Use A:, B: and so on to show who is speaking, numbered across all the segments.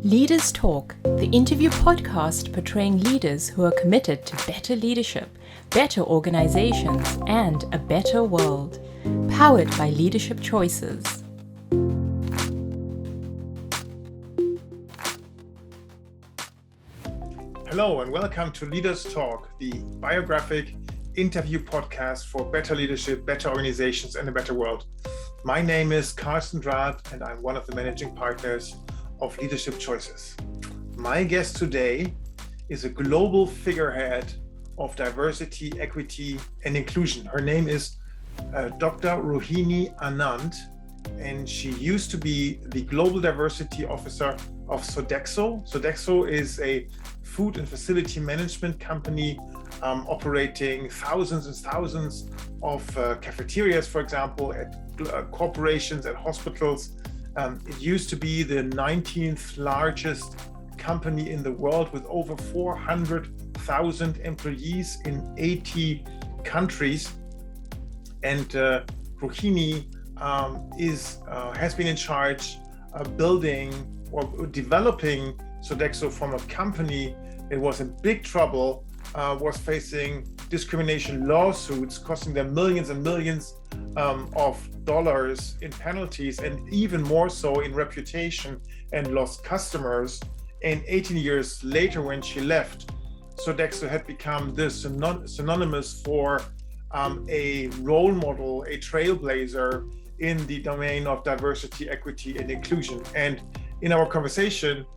A: Leaders Talk, the interview podcast portraying leaders who are committed to better leadership, better organizations, and a better world. Powered by Leadership Choices.
B: Hello and welcome to Leaders Talk, the biographic interview podcast for better leadership, better organizations, and a better world. My name is Karsten and I'm one of the managing partners of Leadership Choices. My guest today is a global figurehead of diversity, equity, and inclusion. Her name is Dr. Rohini Anand, and she used to be the Global Diversity Officer of Sodexo. Sodexo is a food and facility management company operating thousands and thousands of cafeterias, for example, at corporations, at hospitals. It used to be the 19th largest company in the world with over 400,000 employees in 80 countries. And Rohini has been in charge of building or developing Sodexo from a company that was in big trouble, was facing discrimination lawsuits costing them millions and millions of dollars in penalties, and even more so in reputation, and lost customers. And 18 years later, when she left, Sodexo had become this synonymous for a role model, a trailblazer in the domain of diversity, equity, and inclusion. And in our conversation,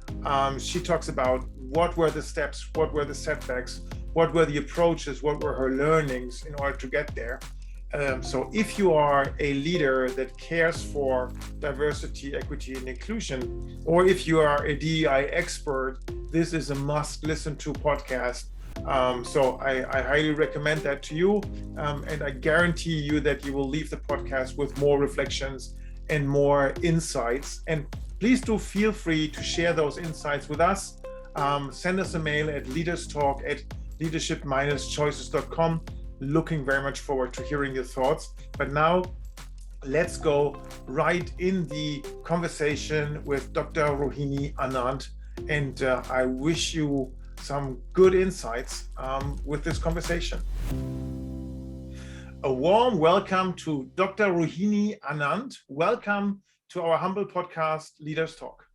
B: she talks about what were the steps, what were the setbacks, what were the approaches, what were her learnings in order to get there. So if you are a leader that cares for diversity, equity, and inclusion, or if you are a DEI expert, this is a must listen to podcast. So I highly recommend that to you. And I guarantee you that you will leave the podcast with more reflections and more insights. And please do feel free to share those insights with us. Send us a mail at leaderstalk@leadership-choices.com. Looking very much forward to hearing your thoughts. But now let's go right in the conversation with Dr. Rohini Anand. And I wish you some good insights with this conversation. A warm welcome to Dr. Rohini Anand. Welcome to our humble podcast, Leaders Talk.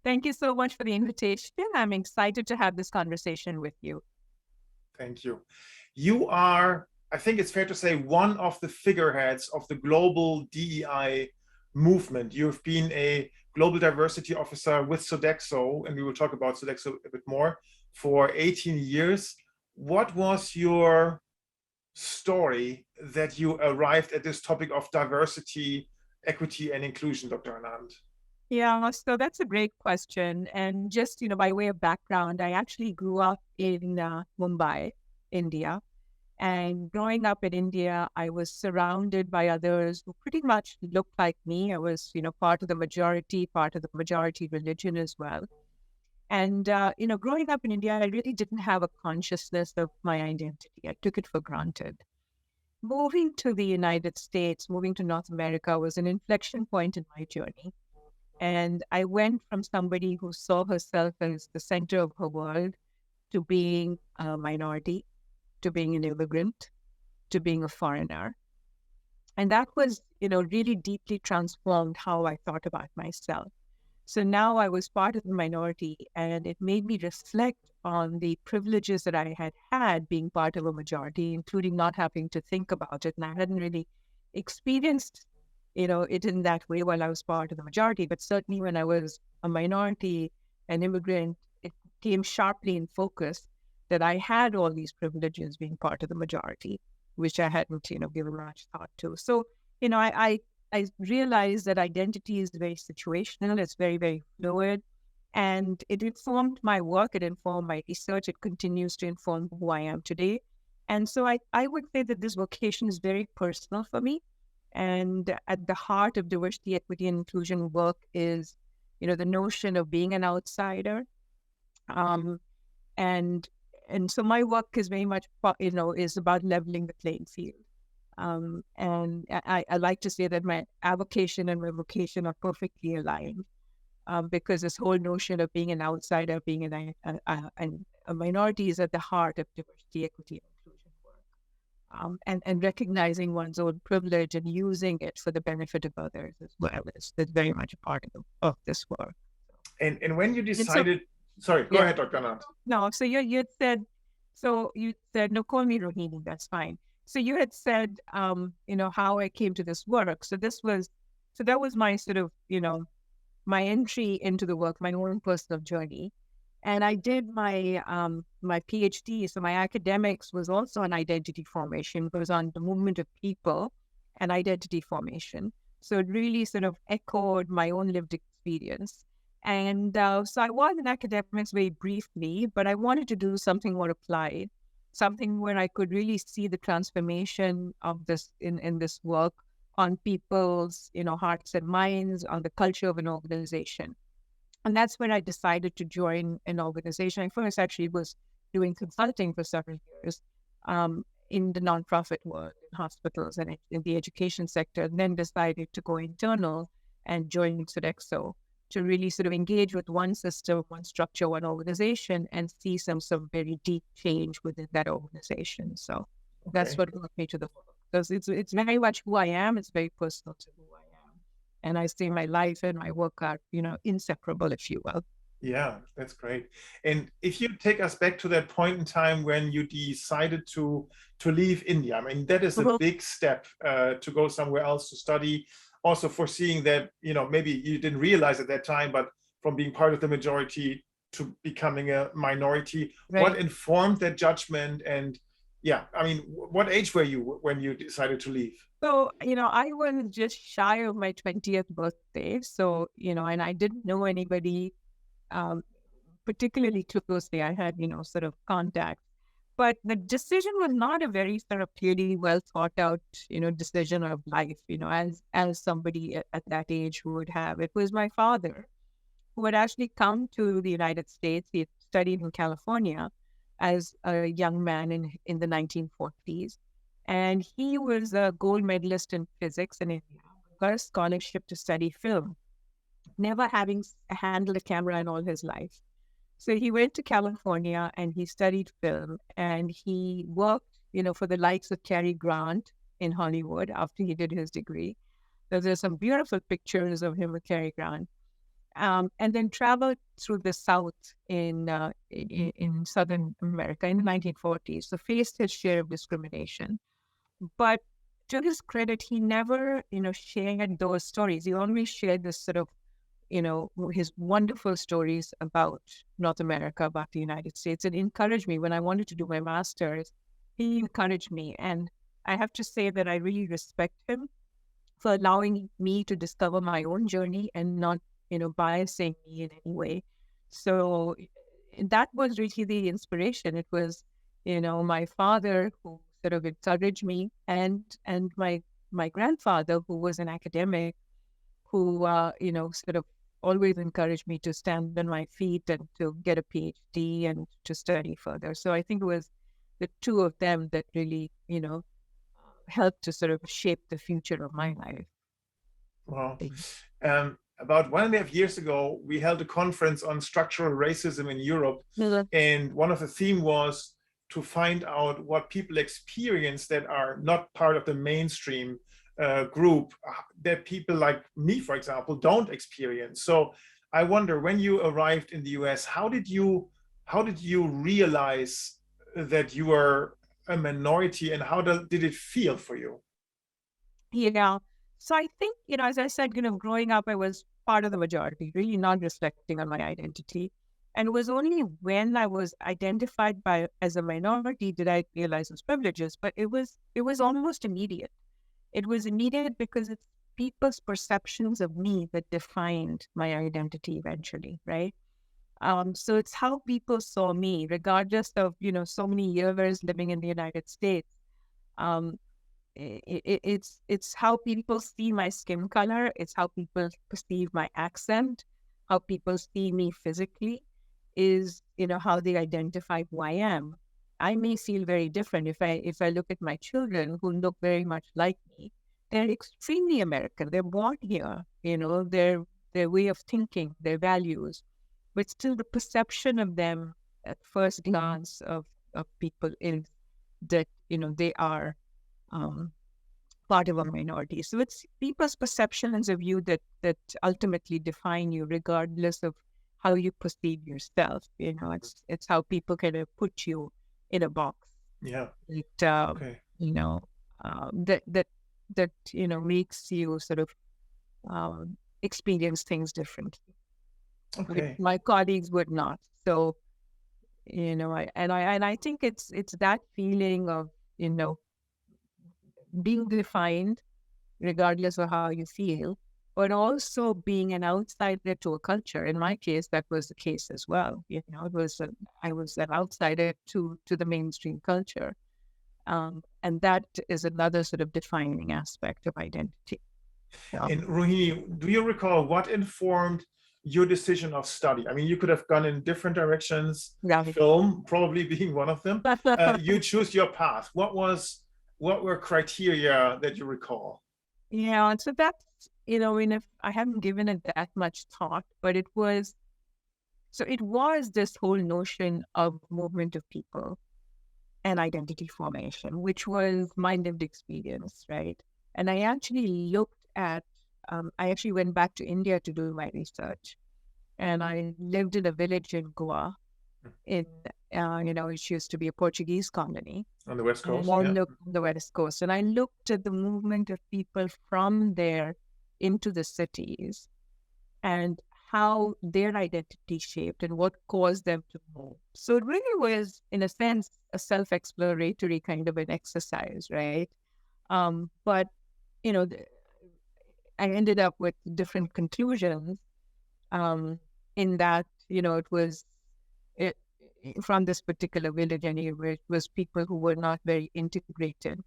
C: Thank you so much for the invitation. I'm excited to have this conversation with you.
B: Thank you. You are, I think it's fair to say, one of the figureheads of the global DEI movement. You've been a global diversity officer with Sodexo, and we will talk about Sodexo a bit more, for 18 years. What was your story that you arrived at this topic of diversity, equity, and inclusion, Dr. Anand?
C: Yeah, so that's a great question. And just, by way of background, I actually grew up in Mumbai, India. And growing up in India, I was surrounded by others who pretty much looked like me. I was, part of the majority religion as well. And, growing up in India, I really didn't have a consciousness of my identity. I took it for granted. Moving to the United States, moving to North America was an inflection point in my journey. And I went from somebody who saw herself as the center of her world to being a minority, to being an immigrant, to being a foreigner. And that was, really deeply transformed how I thought about myself. So now I was part of the minority, and it made me reflect on the privileges that I had being part of a majority, including not having to think about it. And I hadn't really experienced it in that way while I was part of the majority. But certainly when I was a minority, an immigrant, it came sharply in focus that I had all these privileges being part of the majority, which I hadn't, given much thought to. So, I realized that identity is very situational. It's very, very fluid. And it informed my work. It informed my research. It continues to inform who I am today. And so I would say that this vocation is very personal for me. And at the heart of diversity, equity, and inclusion work is, the notion of being an outsider. And so my work is very much, is about leveling the playing field. And I like to say that my avocation and my vocation are perfectly aligned. because this whole notion of being an outsider, being a minority is at the heart of diversity, equity, and inclusion work. And recognizing one's own privilege and using it for the benefit of others as well is very much a part of this work.
B: And when you
C: And so,
B: decided, sorry, go
C: yeah,
B: ahead, Dr. Anand.
C: no, so you said, no, call me Rohini, that's fine. So you had said, how I came to this work. So that was my sort of, my entry into the work, my own personal journey. And I did my PhD. So my academics was also on identity formation. It was on the movement of people and identity formation. So it really sort of echoed my own lived experience. And so I was in academics very briefly, but I wanted to do something more applied, something where I could really see the transformation of this in this work on people's, hearts and minds, on the culture of an organization. And that's when I decided to join an organization. I first actually was doing consulting for several years in the nonprofit world, in hospitals and in the education sector, and then decided to go internal and join Sodexo to really sort of engage with one system, one structure, one organization, and see some very deep change within that organization. So that's what brought me to the work. Because it's very much who I am. It's very personal to who I am. And I see my life and my work are, inseparable, if you will.
B: Yeah, that's great. And if you take us back to that point in time when you decided to leave India, I mean, that is a big step to go somewhere else to study. Also foreseeing that, maybe you didn't realize at that time, but from being part of the majority to becoming a minority,
C: Right.
B: What informed that judgment? And yeah, I mean, what age were you when you decided to leave?
C: So, I was just shy of my 20th birthday. So, and I didn't know anybody particularly closely. I had, sort of contact. But the decision was not a very sort of clearly well thought out, decision of life, as somebody at that age would have. It was my father who had actually come to the United States. He had studied in California as a young man in the 1940s. And he was a gold medalist in physics in India, got a scholarship to study film, never having handled a camera in all his life. So he went to California and he studied film and he worked, for the likes of Cary Grant in Hollywood after he did his degree. So there's some beautiful pictures of him with Cary Grant. And then traveled through the South in Southern America in the 1940s. So faced his share of discrimination. But to his credit, he never, shared those stories. He always shared this sort of, his wonderful stories about North America, about the United States, and encouraged me when I wanted to do my master's. He encouraged me. And I have to say that I really respect him for allowing me to discover my own journey and not, biasing me in any way. So that was really the inspiration. It was, my father who sort of encouraged me and my grandfather who was an academic who, sort of always encouraged me to stand on my feet and to get a PhD and to study further. So I think it was the two of them that really, helped to sort of shape the future of my life.
B: Wow. About 1.5 years ago, we held a conference on structural racism in Europe. And one of the themes was to find out what people experience that are not part of the mainstream group, that people like me, for example, don't experience. So I wonder, when you arrived in the US, how did you realize that you were a minority, and how did it feel for you?
C: So I think, as I said, growing up, I was part of the majority, really not reflecting on my identity. And it was only when I was identified as a minority did I realize those privileges. But it was almost immediate. It was immediate because it's people's perceptions of me that defined my identity eventually, right? So it's how people saw me, regardless of, so many years living in the United States. It's how people see my skin color. It's how people perceive my accent, how people see me physically is, how they identify who I am. I may feel very different if I look at my children who look very much like me. They're extremely American. They're born here. They're their way of thinking, their values, but still the perception of them at first glance of people is that, they are part of a minority. So it's people's perceptions of you that ultimately define you, regardless of how you perceive yourself. It's how people kind of put you in a box.
B: Yeah.
C: Okay. That makes you sort of experience things differently.
B: Okay.
C: My colleagues would not. So, I think it's that feeling of, being defined regardless of how you feel, but also being an outsider to a culture. In my case, that was the case as well. I was an outsider to the mainstream culture. And that is another sort of defining aspect of identity. Yeah.
B: And Rohini, do you recall what informed your decision of study? I mean, you could have gone in different directions, film probably being one of them. You choose your path. What were criteria that you recall?
C: Yeah, so that's, if I haven't given it that much thought, but it was this whole notion of movement of people and identity formation, which was my lived experience, right? And I actually looked at, I actually went back to India to do my research. And I lived in a village in Goa, which used to be a Portuguese colony.
B: On the West Coast?
C: On the West Coast. And I looked at the movement of people from there into the cities and how their identity shaped and what caused them to move. So it really was, in a sense, a self-exploratory kind of an exercise, right? But, I ended up with different conclusions in that, it was from this particular village anyway, it was people who were not very integrated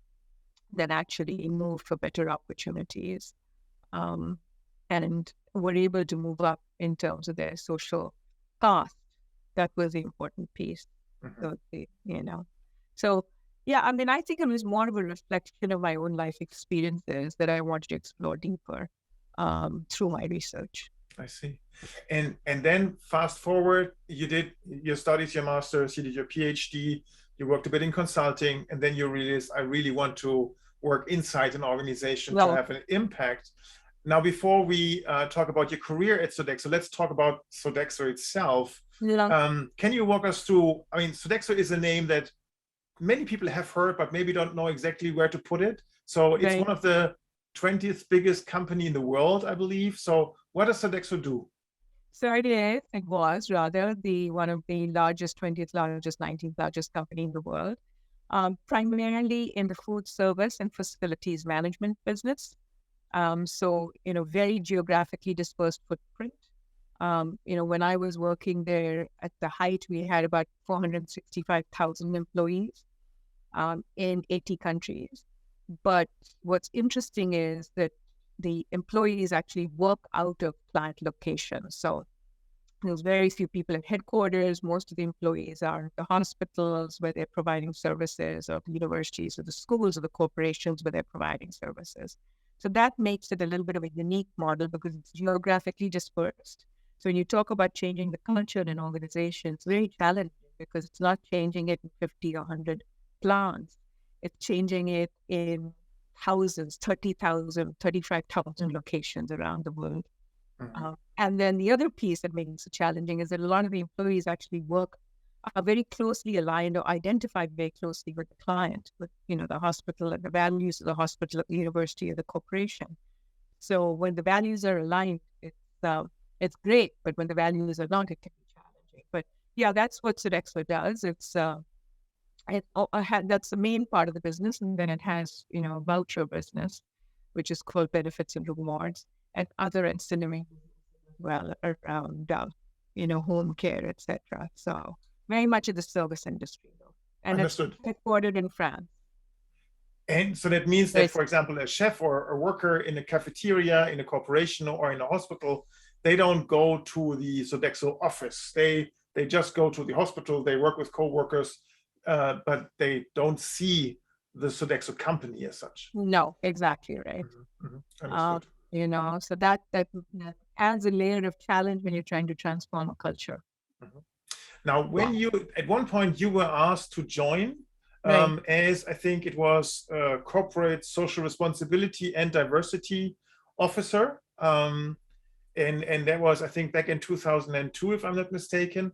C: that actually moved for better opportunities and were able to move up in terms of their social cost. That was the important piece. So, yeah, I mean, I think it was more of a reflection of my own life experiences that I wanted to explore deeper through my research.
B: I see. And then fast forward, you did your studies, your master's, you did your PhD, you worked a bit in consulting, and then you realized, I really want to work inside an organization to have an impact. Now, before we talk about your career at Sodexo, let's talk about Sodexo itself. Can you walk us through, I mean, Sodexo is a name that many people have heard, but maybe don't know exactly where to put it. So it's one of the 20th biggest company in the world, I believe. So what does Sodexo do?
C: So it was rather one of the largest, 20th largest, 19th largest company in the world, primarily in the food service and facilities management business. So, very geographically dispersed footprint. When I was working there at the height, we had about 465,000 employees in 80 countries. But what's interesting is that the employees actually work out of plant locations. So there's very few people at headquarters. Most of the employees are at the hospitals where they're providing services, or the universities, or the schools, or the corporations where they're providing services. So that makes it a little bit of a unique model because it's geographically dispersed. So when you talk about changing the culture in an organization, it's very challenging because it's not changing it in 50 or 100 plants. It's changing it in thousands, 30,000, 35,000 locations around the world. And then the other piece that makes it challenging is that a lot of the employees actually are very closely aligned or identified very closely with the client, with the hospital and the values of the hospital, the university, or the corporation. So when the values are aligned, it's great, but when the values are not, it can be challenging. But yeah, that's what Sodexo does. That's the main part of the business, and then it has a voucher business, which is called benefits and rewards, and other ancillary around home care, etc. So very much in the service industry, though, and
B: Understood.
C: It's headquartered in France.
B: And so that means that, for example, a chef or a worker in a cafeteria, in a corporation, or in a hospital, they don't go to the Sodexo office. They just go to the hospital. They work with co-workers, but they don't see the Sodexo company as such.
C: No, exactly right.
B: Understood.
C: So that adds a layer of challenge when you're trying to transform a culture.
B: Mhm. Now, when you, at one point, you were asked to join
C: Right.
B: as I think it was corporate social responsibility and diversity officer. And that was, I think, back in 2002, if I'm not mistaken.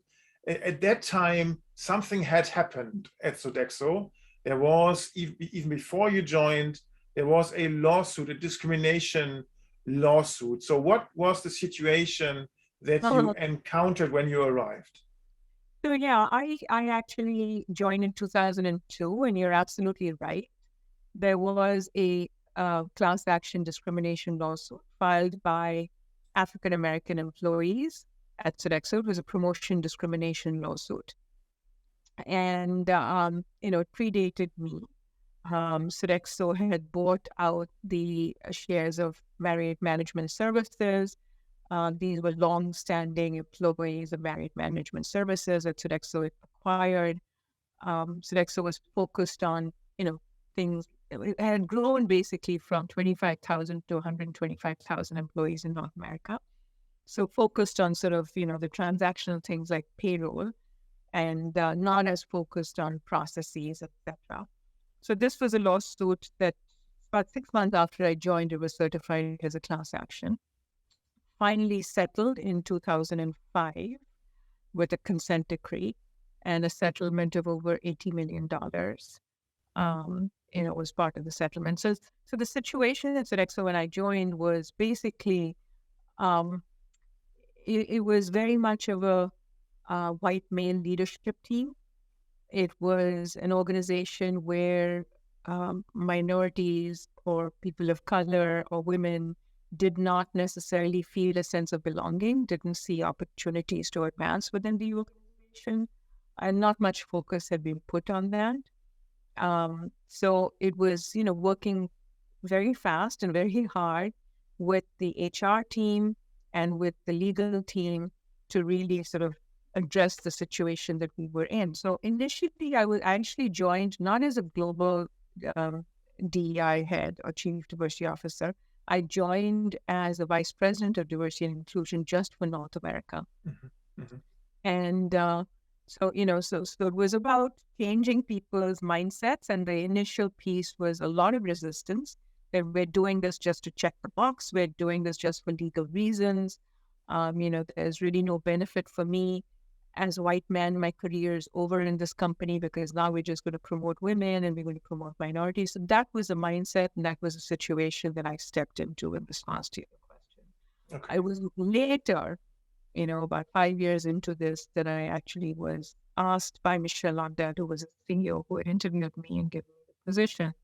B: At that time, something had happened at Sodexo. There was, even before you joined, there was a lawsuit, a discrimination lawsuit. So what was the situation that you encountered when you arrived?
C: So yeah, I actually joined in 2002, and you're absolutely right. There was a class action discrimination lawsuit filed by African American employees at Sodexo. It was a promotion discrimination lawsuit, and it predated me. Sodexo had bought out the shares of Marriott Management Services. These were long-standing employees of Marriott Management Services that Sodexo had acquired. Sodexo was focused on, things. It had grown basically from 25,000 to 125,000 employees in North America. So focused on sort of, the transactional things like payroll, and not as focused on processes, etc. So this was a lawsuit that about 6 months after I joined, it was certified as a class action. Finally settled in 2005 with a consent decree and a settlement of over $80 million. Was part of the settlement. So the situation at Sodexo when I joined was basically, it was very much of a white male leadership team. It was an organization where minorities or people of color or women did not necessarily feel a sense of belonging, didn't see opportunities to advance within the organization, and not much focus had been put on that. So it was, working very fast and very hard with the HR team and with the legal team to really sort of address the situation that we were in. So initially, I actually joined not as a global DEI head or chief diversity officer. I joined as a vice president of diversity and inclusion just for North America.
B: Mm-hmm. Mm-hmm.
C: And so it was about changing people's mindsets. And the initial piece was a lot of resistance that we're doing this just to check the box. We're doing this just for legal reasons. There's really no benefit for me as a white man. My career is over in this company because now we're just going to promote women and we're going to promote minorities. So that was a mindset, and that was a situation that I stepped into in response to your question.
B: Okay.
C: I was later, about 5 years into this, that I actually was asked by Michel Landel, who was a CEO who had interviewed me and given me the position.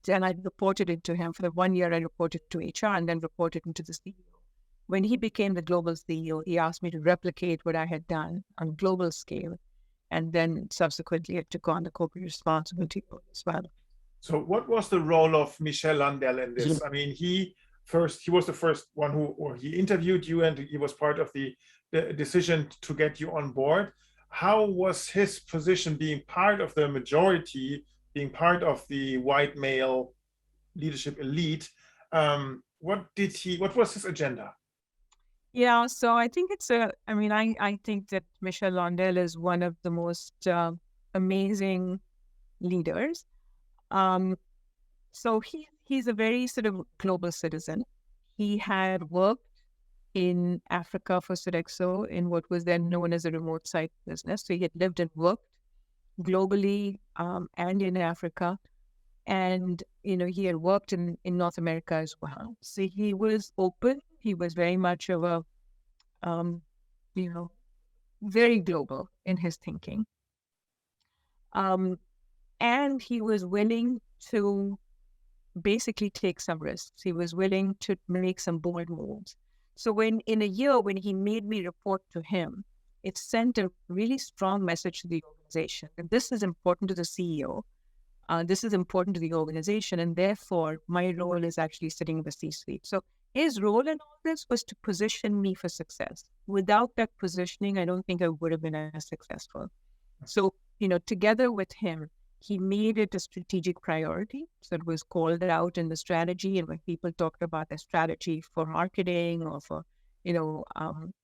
C: Then I reported it to him. For the 1 year, I reported to HR and then reported into the CEO. When he became the global CEO, he asked me to replicate what I had done on a global scale. And then subsequently, I took on the corporate responsibility as well.
B: So what was the role of Michel Landel in this? I mean, he was the first one or he interviewed you, and he was part of the decision to get you on board. How was his position being part of the majority, being part of the white male leadership elite? What was his agenda?
C: Yeah, so I think I think that Michel Landel is one of the most amazing leaders. So he's a very sort of global citizen. He had worked in Africa for Sodexo in what was then known as a remote site business. So he had lived and worked globally and in Africa. And, he had worked in North America as well. So he was open. He was very much of a, very global in his thinking. And he was willing to basically take some risks. He was willing to make some bold moves. So in a year, when he made me report to him, it sent a really strong message to the organization. And this is important to the CEO. This is important to the organization. And therefore, my role is actually sitting in the C-suite. So his role in all this was to position me for success. Without that positioning, I don't think I would have been as successful. So, together with him, he made it a strategic priority. So it was called out in the strategy. And when people talked about the strategy for marketing or for,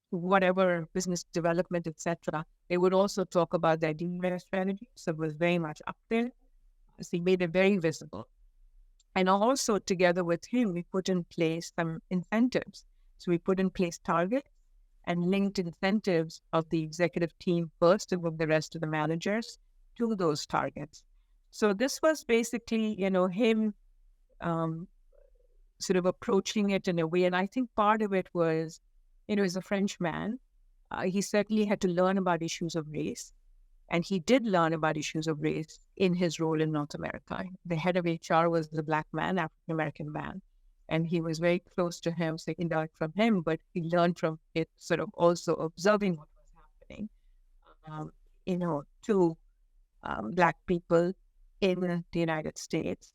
C: whatever business development, etc., they would also talk about their DMARC strategy. So it was very much up there. So he made it very visible. And also together with him, we put in place some incentives. So we put in place targets and linked incentives of the executive team first and with the rest of the managers to those targets. So this was basically, him sort of approaching it in a way. And I think part of it was, as a French man, he certainly had to learn about issues of race. And he did learn about issues of race in his role in North America. The head of HR was a Black man, African-American man. And he was very close to him, so he learned from him, but he learned from it sort of also observing what was happening, to Black people in the United States,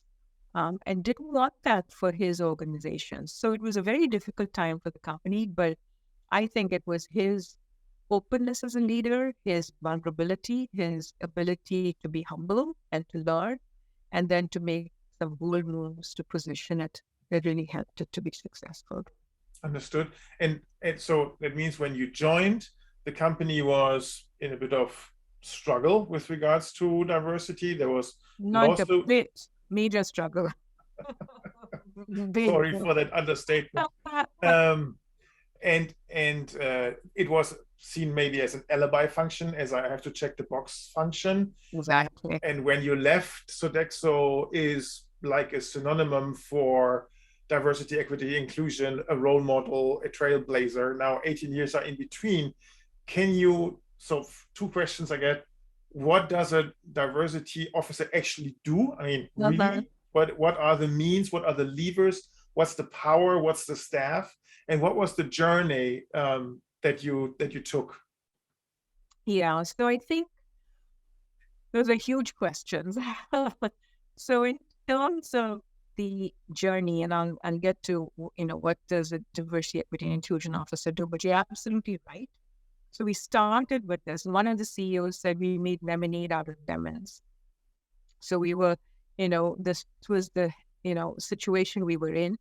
C: and didn't want that for his organization. So it was a very difficult time for the company, but I think it was his openness as a leader, his vulnerability, his ability to be humble and to learn, and then to make some bold moves to position it that really helped it to be successful.
B: Understood. And so that means when you joined, the company was in a bit of struggle with regards to diversity. There was
C: not a bit major struggle.
B: Sorry for that understatement. And it was seen maybe as an alibi function, as I have to check the box function.
C: Exactly.
B: And when you left, Sodexo is like a synonym for diversity, equity, inclusion, a role model, a trailblazer. Now 18 years are in between. So two questions I get. What does a diversity officer actually do? I mean, really, what are the means? What are the levers? What's the power? What's the staff? And what was the journey that you took?
C: Yeah, so I think those are huge questions. So in terms of the journey, and I'll get to, what does a diversity, equity, and inclusion officer do? But you're absolutely right. So we started with this. One of the CEOs said we made lemonade out of lemons. So we were, this was the, situation we were in.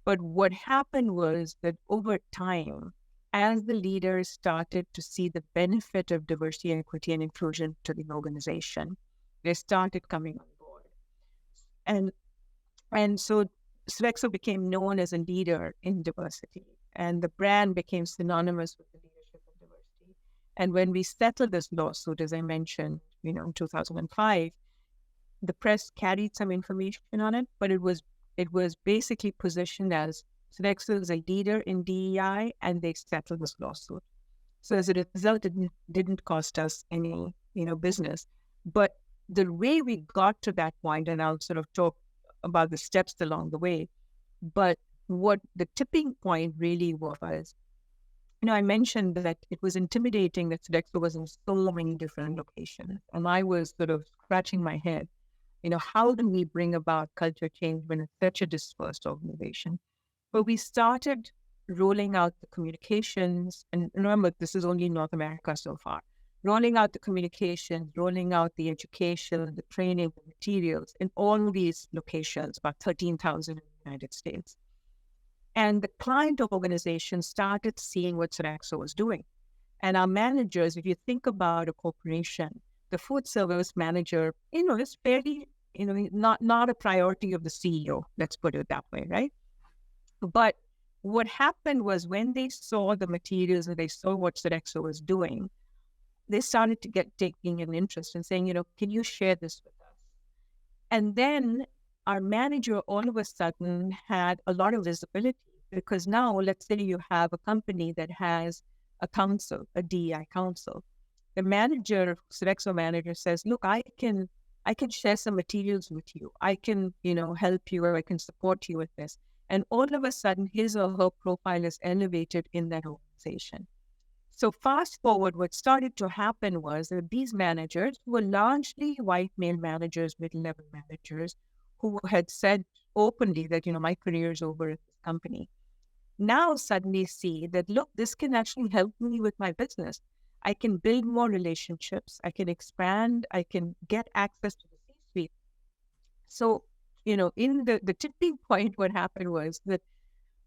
C: But what happened was that over time, as the leaders started to see the benefit of diversity, equity, and inclusion to the organization, they started coming on board. And so Sodexo became known as a leader in diversity, and the brand became synonymous with the leadership in diversity. And when we settled this lawsuit, as I mentioned, in 2005, the press carried some information on it, but it was basically positioned as Sodexo is a leader in DEI, and they settled this lawsuit. So as a result, it didn't cost us any, business. But the way we got to that point, and I'll sort of talk about the steps along the way, but what the tipping point really was, I mentioned that it was intimidating that Sodexo was in so many different locations. And I was sort of scratching my head, how do we bring about culture change when it's such a dispersed organization? But we started rolling out the communications, and remember, this is only North America so far, rolling out the communications, rolling out the education, the training, the materials in all these locations, about 13,000 in the United States. And the client organization started seeing what Sodexo was doing. And our managers, if you think about a corporation, the food service manager, is fairly, not a priority of the CEO, let's put it that way, right? But what happened was when they saw the materials and they saw what Sodexo was doing, they started to taking an interest in saying, can you share this with us? And then our manager all of a sudden had a lot of visibility, because now let's say you have a company that has a council, a DEI council. The manager, Sodexo manager says, look, I can share some materials with you. I can, help you, or I can support you with this. And all of a sudden, his or her profile is elevated in that organization. So fast forward, what started to happen was that these managers were largely white male managers, middle-level managers, who had said openly that, my career is over at this company. Now suddenly see that, look, this can actually help me with my business. I can build more relationships. I can expand. I can get access to the So, in the tipping point, what happened was that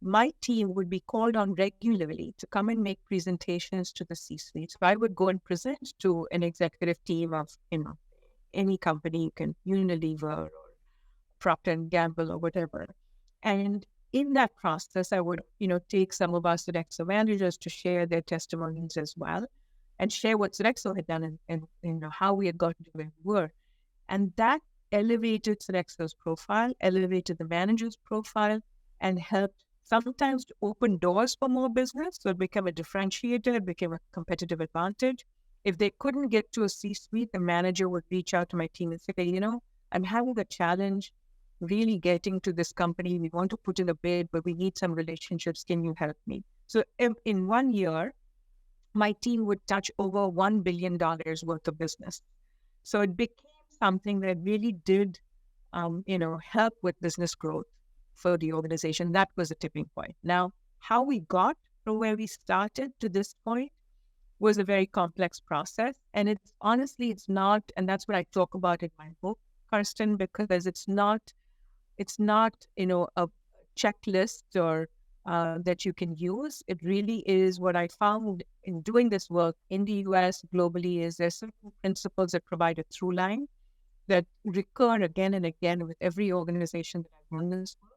C: my team would be called on regularly to come and make presentations to the C-suite. So I would go and present to an executive team of, any company, you can Unilever or Procter and Gamble or whatever. And in that process, I would, take some of our Sodexo managers to share their testimonies as well and share what Sodexo had done and how we had gotten to where we were. And that elevated Sodexo's profile, elevated the manager's profile, and helped sometimes to open doors for more business. So it became a differentiator, it became a competitive advantage. If they couldn't get to a C-suite, the manager would reach out to my team and say, hey, I'm having a challenge really getting to this company. We want to put in a bid, but we need some relationships. Can you help me? So in 1 year, my team would touch over $1 billion worth of business. So it became something that really did, help with business growth for the organization. That was a tipping point. Now, how we got from where we started to this point was a very complex process. And it's not, and that's what I talk about in my book, Karsten, because it's not, a checklist or that you can use. It really is what I found in doing this work in the US, globally, is there's certain principles that provide a through line that recur again and again with every organization that I've run this work.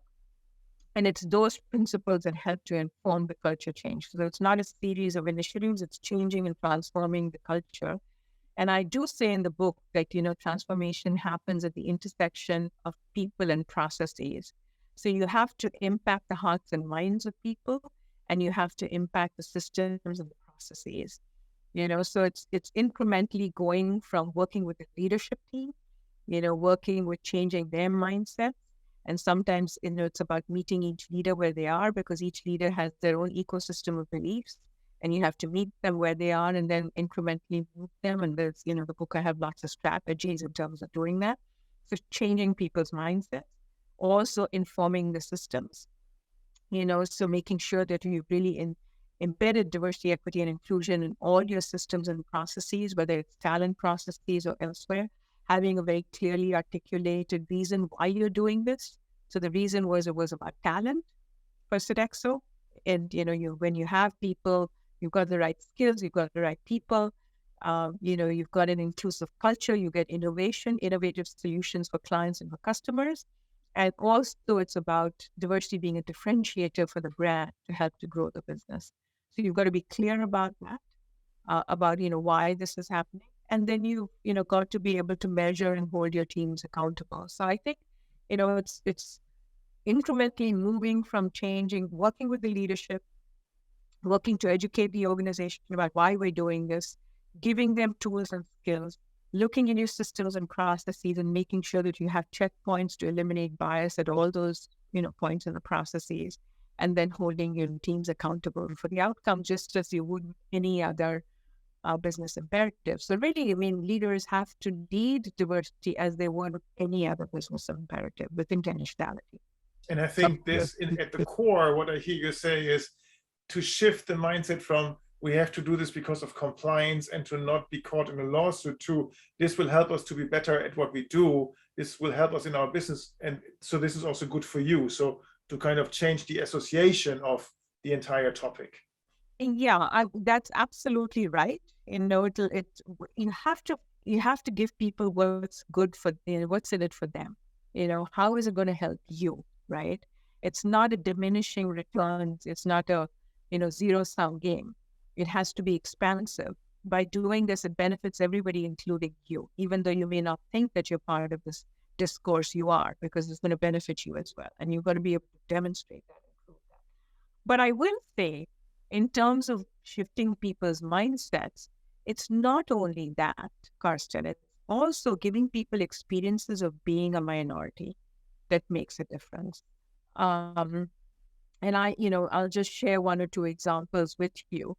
C: And it's those principles that help to inform the culture change. So it's not a series of initiatives, it's changing and transforming the culture. And I do say in the book that, transformation happens at the intersection of people and processes. So you have to impact the hearts and minds of people, and you have to impact the systems and the processes. So it's incrementally going from working with the leadership team, working with changing their mindsets. And sometimes, it's about meeting each leader where they are, because each leader has their own ecosystem of beliefs. And you have to meet them where they are and then incrementally move them. And there's, the book, I have lots of strategies in terms of doing that. So changing people's mindsets, also informing the systems, so making sure that you really embedded diversity, equity, and inclusion in all your systems and processes, whether it's talent processes or elsewhere, having a very clearly articulated reason why you're doing this. So the reason it was about talent for Sodexo. And, when you have people, you've got the right skills, you've got the right people, you've got an inclusive culture, you get innovative solutions for clients and for customers. And also it's about diversity being a differentiator for the brand to help to grow the business. So you've got to be clear about that, about, why this is happening. And then you've, got to be able to measure and hold your teams accountable. So I think, it's incrementally moving from changing, working with the leadership, working to educate the organization about why we're doing this, giving them tools and skills, looking in your systems and processes and making sure that you have checkpoints to eliminate bias at all those, points in the processes, and then holding your teams accountable for the outcome, just as you would any other business imperative. So really, leaders have to lead diversity as they would any other business imperative with intentionality.
B: And I think at the core, what I hear you say is to shift the mindset from we have to do this because of compliance and to not be caught in a lawsuit, to this will help us to be better at what we do. This will help us in our business. And so this is also good for you. So to kind of change the association of the entire topic.
C: Yeah, that's absolutely right. You have to give people what's good for, what's in it for them. How is it going to help you? Right? It's not a diminishing returns. It's not a, zero-sum game. It has to be expansive. By doing this, it benefits everybody, including you, even though you may not think that you're part of this discourse, you are, because it's going to benefit you as well. And you've got to be able to demonstrate that and prove that. But I will say, in terms of shifting people's mindsets, it's not only that, Karsten, it's also giving people experiences of being a minority that makes a difference. And I'll just share one or two examples with you.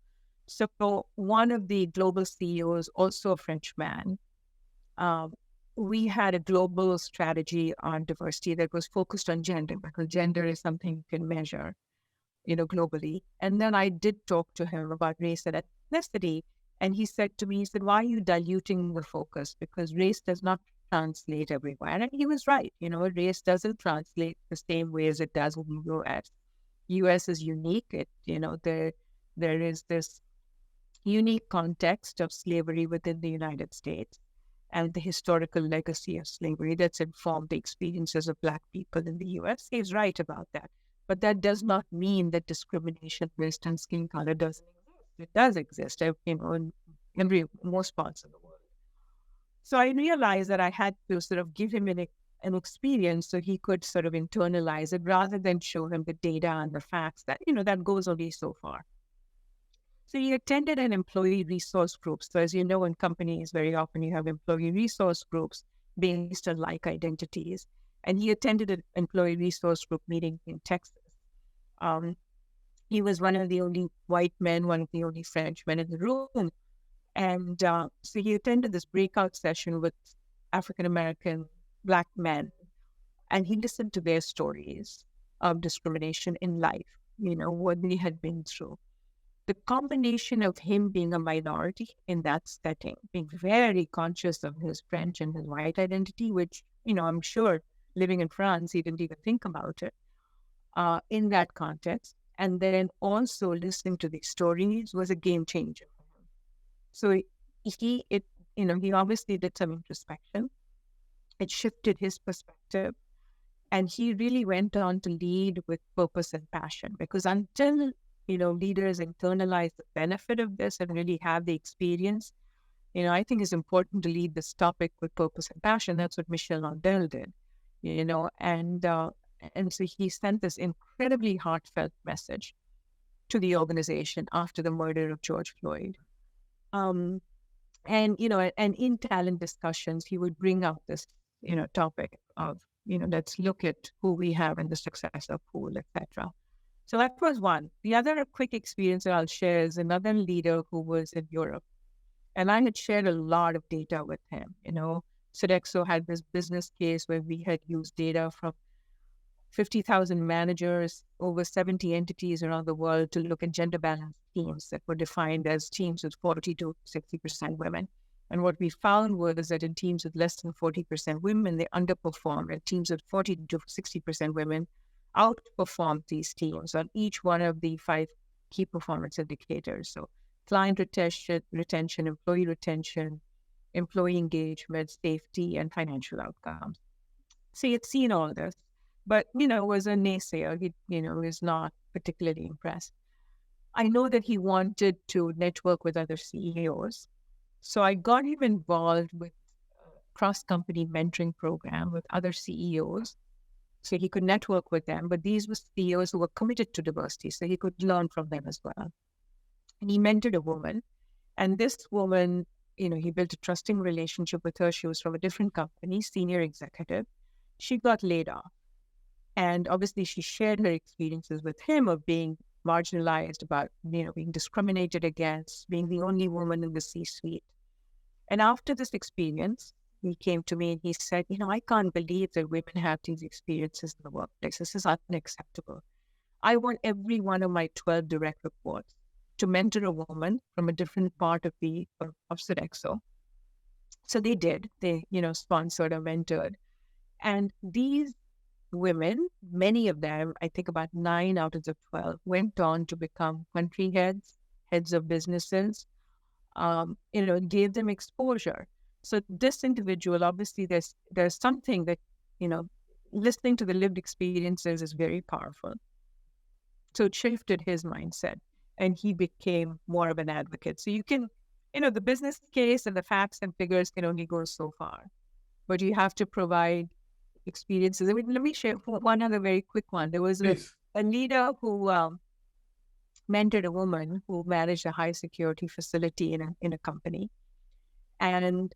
C: So one of the global CEOs, also a French man, we had a global strategy on diversity that was focused on gender, because gender is something you can measure, globally. And then I did talk to him about race and ethnicity. And he said to me, why are you diluting the focus? Because race does not translate everywhere. And he was right. Race doesn't translate the same way as it does in the US. US is unique. There is this unique context of slavery within the United States and the historical legacy of slavery that's informed the experiences of Black people in the US. He's right about that. But that does not mean that discrimination based on skin color doesn't exist. It does exist, in most parts of the world. So I realized that I had to sort of give him an experience so he could sort of internalize it rather than show him the data and the facts that goes only so far. So he attended an employee resource group. So as you know, in companies, very often you have employee resource groups based on like identities. And he attended an employee resource group meeting in Texas. He was one of the only white men, one of the only Frenchmen in the room. And so he attended this breakout session with African-American Black men. And he listened to their stories of discrimination in life, what they had been through. The combination of him being a minority in that setting, being very conscious of his French and his white identity, which, I'm sure living in France, he didn't even think about it in that context. And then also listening to these stories was a game changer for him. So he obviously did some introspection. It shifted his perspective. And he really went on to lead with purpose and passion, because until leaders internalize the benefit of this and really have the experience. I think it's important to lead this topic with purpose and passion. That's what Michel Landel did, and so he sent this incredibly heartfelt message to the organization after the murder of George Floyd. And in talent discussions, he would bring up this, topic of, let's look at who we have in the successor pool, etc. So that was one. The other quick experience that I'll share is another leader who was in Europe. And I had shared a lot of data with him. Sodexo had this business case where we had used data from 50,000 managers, over 70 entities around the world to look at gender balanced teams that were defined as teams with 40 to 60% women. And what we found was that in teams with less than 40% women, they underperformed. And teams with 40 to 60% women outperformed these teams on each one of the 5 key performance indicators. So client retention, employee retention, employee engagement, safety, and financial outcomes. So he had seen all this, but, was a naysayer. He, was not particularly impressed. I know that he wanted to network with other CEOs. So I got him involved with a cross-company mentoring program with other CEOs. So he could network with them, but these were CEOs who were committed to diversity, so he could learn from them as well. And he mentored a woman, and this woman, he built a trusting relationship with her. She was from a different company, senior executive. She got laid off. And obviously she shared her experiences with him of being marginalized, about, being discriminated against, being the only woman in the C-suite. And after this experience, he came to me and he said, I can't believe that women have these experiences in the workplace. This is unacceptable. I want every one of my 12 direct reports to mentor a woman from a different part of Sodexo. So they did. They, sponsored or mentored. And these women, many of them, I think about 9 out of the 12, went on to become country heads of businesses, gave them exposure. So this individual, obviously, there's something that, listening to the lived experiences is very powerful. So it shifted his mindset and he became more of an advocate. So you can, the business case and the facts and figures can only go so far, but you have to provide experiences. Let me share one other very quick one. There was a leader who mentored a woman who managed a high security facility in a company. And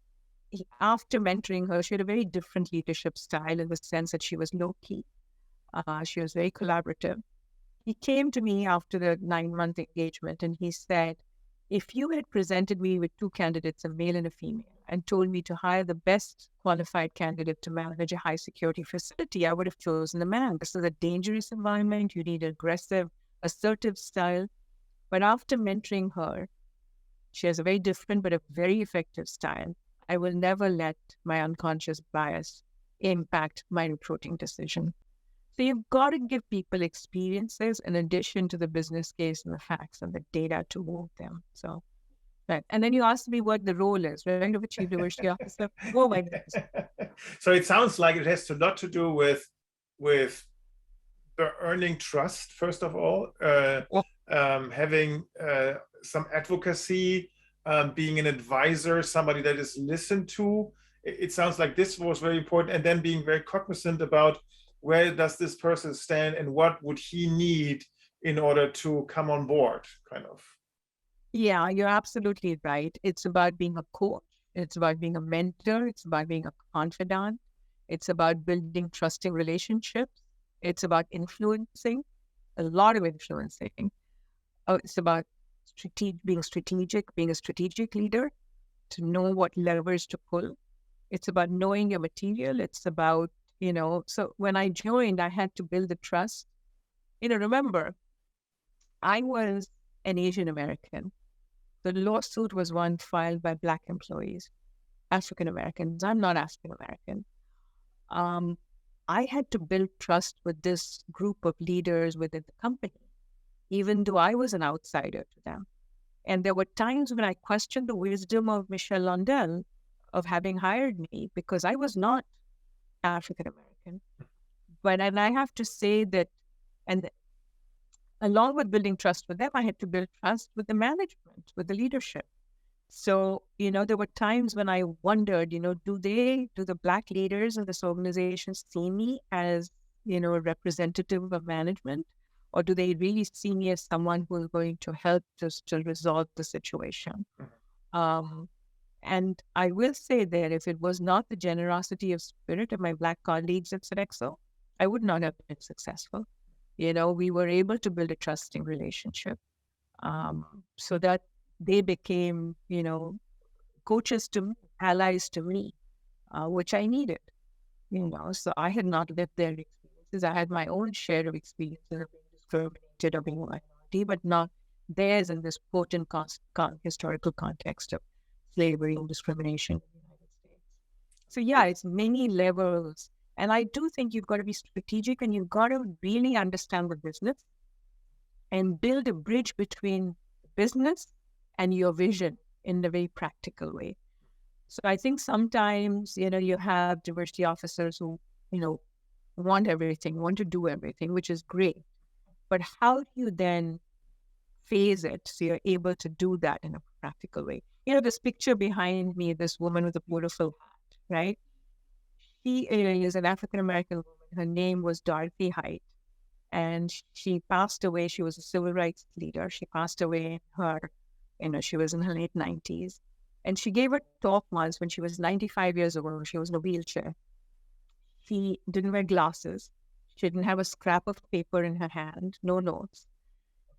C: after mentoring her, she had a very different leadership style in the sense that she was low-key. She was very collaborative. He came to me after the 9-month engagement and he said, if you had presented me with 2 candidates, a male and a female, and told me to hire the best qualified candidate to manage a high security facility, I would have chosen the man. This is a dangerous environment. You need aggressive, assertive style. But after mentoring her, she has a very different but a very effective style. I will never let my unconscious bias impact my recruiting decision. So you've got to give people experiences in addition to the business case and the facts and the data to move them. So, right. And then you asked me what the role is, right, of a chief diversity officer. Oh my goodness.
B: So it sounds like it has a lot to do with earning trust, first of all, having some advocacy, being an advisor, somebody that is listened to. It sounds like this was very important. And then being very cognizant about where does this person stand and what would he need in order to come on board, kind of.
C: Yeah, you're absolutely right. It's about being a coach. It's about being a mentor. It's about being a confidant. It's about building trusting relationships. It's about influencing, a lot of influencing. It's about being strategic, being a strategic leader, to know what levers to pull. It's about knowing your material. It's about, so when I joined, I had to build the trust. Remember, I was an Asian American. The lawsuit was one filed by Black employees, African Americans. I'm not African American. I had to build trust with this group of leaders within the company, even though I was an outsider to them. And there were times when I questioned the wisdom of Michelle Londell of having hired me because I was not African American. And I have to say that, and along with building trust with them, I had to build trust with the management, with the leadership. So, there were times when I wondered, do the Black leaders of this organization see me as, a representative of management? Or do they really see me as someone who is going to help us to resolve the situation? And I will say that if it was not the generosity of spirit of my Black colleagues at Sodexo, I would not have been successful. We were able to build a trusting relationship so that they became, coaches to me, allies to me, which I needed. So I had not lived their experiences. I had my own share of experiences of being discriminated or being a minority, but not theirs in this potent historical context of slavery and discrimination in the United States. So yeah, it's many levels. And I do think you've got to be strategic and you've got to really understand the business and build a bridge between business and your vision in a very practical way. So I think sometimes, you have diversity officers who, want everything, want to do everything, which is great. But how do you then phase it so you're able to do that in a practical way? This picture behind me, this woman with a beautiful hat, right? She is an African-American woman. Her name was Dorothy Height. And she passed away. She was a civil rights leader. She passed away she was in her late 90s. And she gave a talk once when she was 95 years old. She was in a wheelchair. She didn't wear glasses. She didn't have a scrap of paper in her hand, no notes.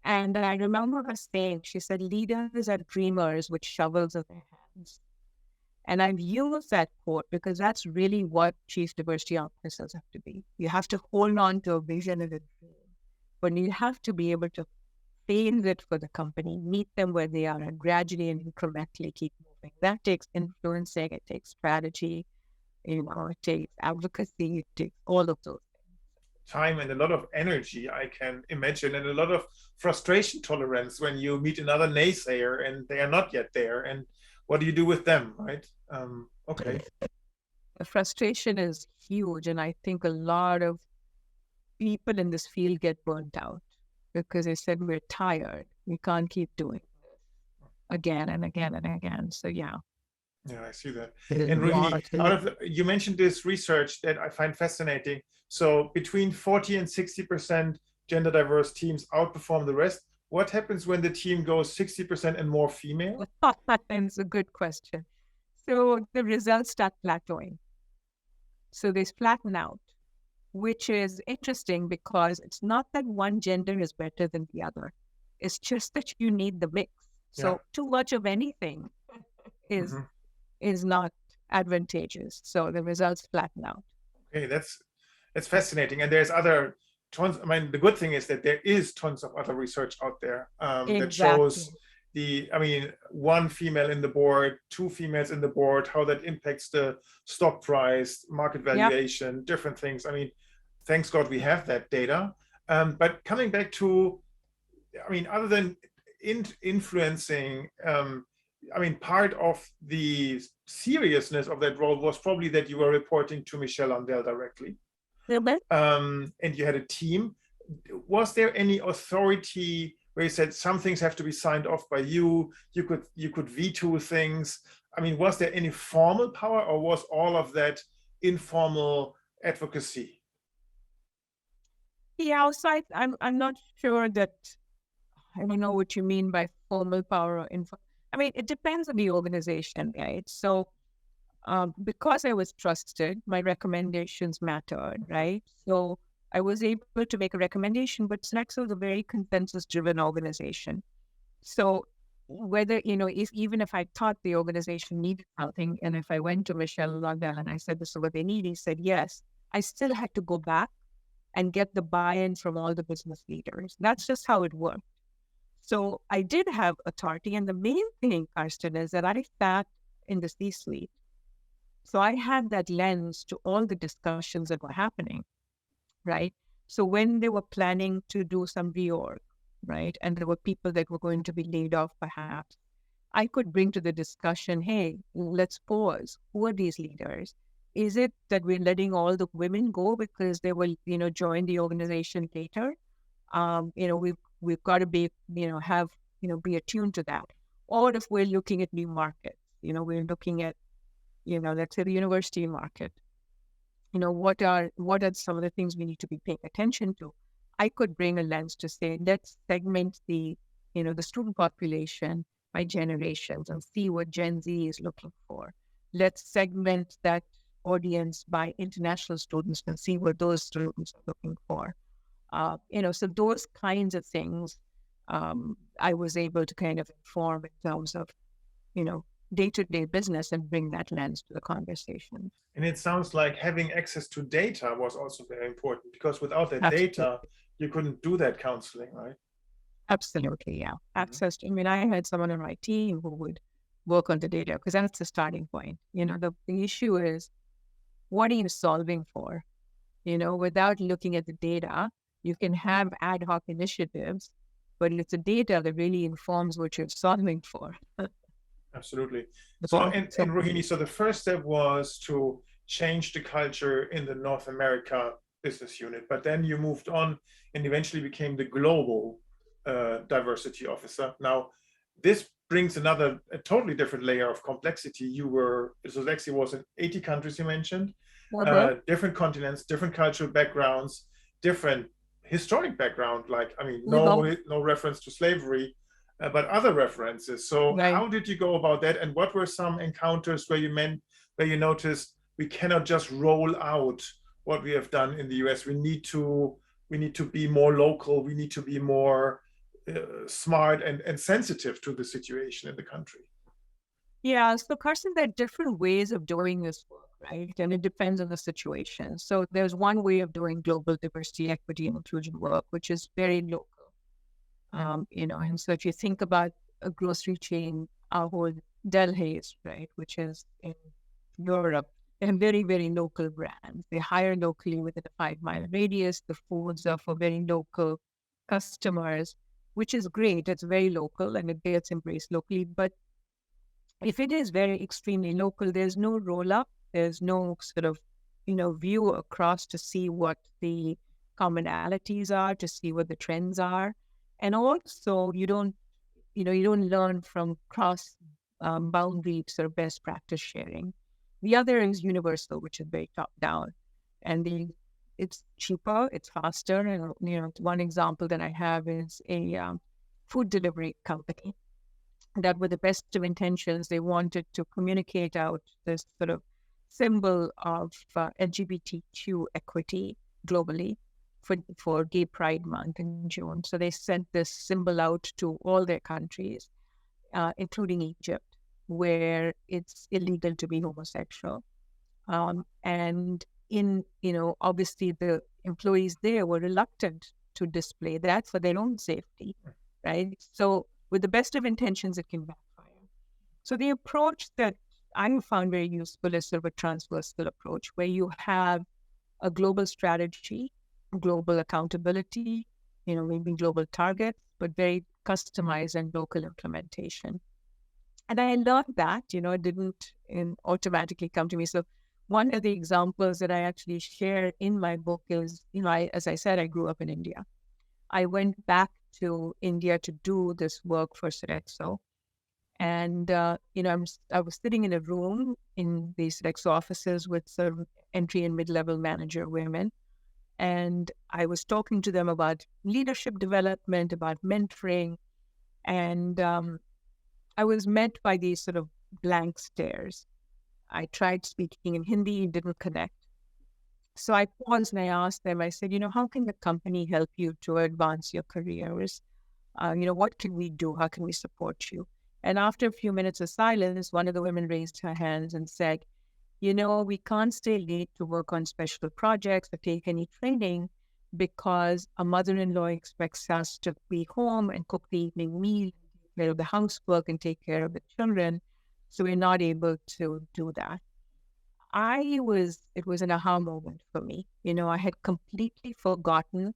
C: And I remember her saying, she said, leaders are dreamers with shovels in their hands. And I've used that quote because that's really what chief diversity officers have to be. You have to hold on to a vision and a dream, but you have to be able to phase it for the company, meet them where they are, and gradually and incrementally keep moving. That takes influencing, it takes strategy, it takes advocacy, it takes all of those things.
B: Time and a lot of energy, I can imagine, and a lot of frustration tolerance when you meet another naysayer and they are not yet there. And what do you do with them, right? Okay.
C: The frustration is huge. And I think a lot of people in this field get burnt out because they said, we're tired. We can't keep doing this again and again and again. So, yeah.
B: Yeah, I see that. And Rohini, you mentioned this research that I find fascinating. So between 40 and 60% gender diverse teams outperform the rest. What happens when the team goes 60% and more female?
C: That's a good question. So the results start plateauing. So they flatten out, which is interesting because it's not that one gender is better than the other. It's just that you need the mix. So too much of anything is not advantageous. So the results flatten out.
B: Okay, that's fascinating. And there's other tons. I mean, the good thing is that there is tons of other research out there that shows one female in the board, two females in the board, how that impacts the stock price, market valuation, different things. I mean, thanks God we have that data. But coming back to, other than influencing, part of the seriousness of that role was probably that you were reporting to Michelle Andel directly. And you had a team. Was there any authority where you said some things have to be signed off by you? You could veto things. Was there any formal power, or was all of that informal advocacy?
C: Yeah, so I'm not sure that I don't know what you mean by formal power or it depends on the organization, right? So because I was trusted, my recommendations mattered, right? So I was able to make a recommendation, but Sodexo is a very consensus-driven organization. So whether, even if I thought the organization needed something, and if I went to Michelle Lagdal and I said, this is what they need, he said, yes, I still had to go back and get the buy-in from all the business leaders. That's just how it worked. So I did have authority. And the main thing, Karsten, is that I sat in the C-suite. So I had that lens to all the discussions that were happening, right? So when they were planning to do some reorg, right, and there were people that were going to be laid off perhaps, I could bring to the discussion, hey, let's pause. Who are these leaders? Is it that we're letting all the women go because they will, join the organization later? We've got to be, be attuned to that. Or if we're looking at new markets, we're looking at, let's say the university market, what are some of the things we need to be paying attention to? I could bring a lens to say, let's segment the student population by generations and see what Gen Z is looking for. Let's segment that audience by international students and see what those students are looking for. So those kinds of things I was able to kind of inform in terms of, day-to-day business and bring that lens to the conversation.
B: And it sounds like having access to data was also very important, because without that data, you couldn't do that counseling, right?
C: Absolutely, yeah. Access to, I had someone on my team who would work on the data, because that's the starting point. The issue is, what are you solving for? Without looking at the data, you can have ad hoc initiatives, but it's the data that really informs what you're solving for.
B: Absolutely. And Rohini, so the first step was to change the culture in the North America business unit, but then you moved on and eventually became the global diversity officer. Now, this brings a totally different layer of complexity. Sodexo was in 80 countries, you mentioned, different continents, different cultural backgrounds, different historic background, no reference to slavery, but other references. So How did you go about that? And what were some encounters where you noticed we cannot just roll out what we have done in the US? We need to be more local. We need to be more smart and sensitive to the situation in the country.
C: Yeah, so Karsten, there are different ways of doing this work, right? And it depends on the situation. So there's one way of doing global diversity, equity, and inclusion work, which is very local. And so if you think about a grocery chain, our whole Delhaize, right, which is in Europe, they're very, very local brands. They hire locally within a 5-mile radius. The foods are for very local customers, which is great. It's very local and it gets embraced locally. But if it is very extremely local, there's no roll-up. There's no sort of, view across to see what the commonalities are, to see what the trends are. And also, you don't learn from cross boundary sort of best practice sharing. The other is universal, which is very top down, and it's cheaper, it's faster. And one example that I have is a food delivery company that, with the best of intentions, they wanted to communicate out this sort of symbol of LGBTQ equity globally for Gay Pride Month in June. So they sent this symbol out to all their countries, including Egypt, where it's illegal to be homosexual. And obviously the employees there were reluctant to display that for their own safety, right? So with the best of intentions, it can backfire. So the approach that I found very useful is sort of a transversal approach where you have a global strategy, global accountability, maybe global targets, but very customized and local implementation. And I learned that, it didn't automatically come to me. So one of the examples that I actually share in my book is, as I said, I grew up in India. I went back to India to do this work for Sodexo. And, I was sitting in a room in the Sodexo offices with some entry and mid-level manager women. And I was talking to them about leadership development, about mentoring. And I was met by these sort of blank stares. I tried speaking in Hindi, it didn't connect. So I paused and I asked them, I said, how can the company help you to advance your careers? What can we do? How can we support you? And after a few minutes of silence, one of the women raised her hands and said, we can't stay late to work on special projects or take any training because a mother-in-law expects us to be home and cook the evening meal, take care of the housework and take care of the children. So we're not able to do that. It was an aha moment for me. I had completely forgotten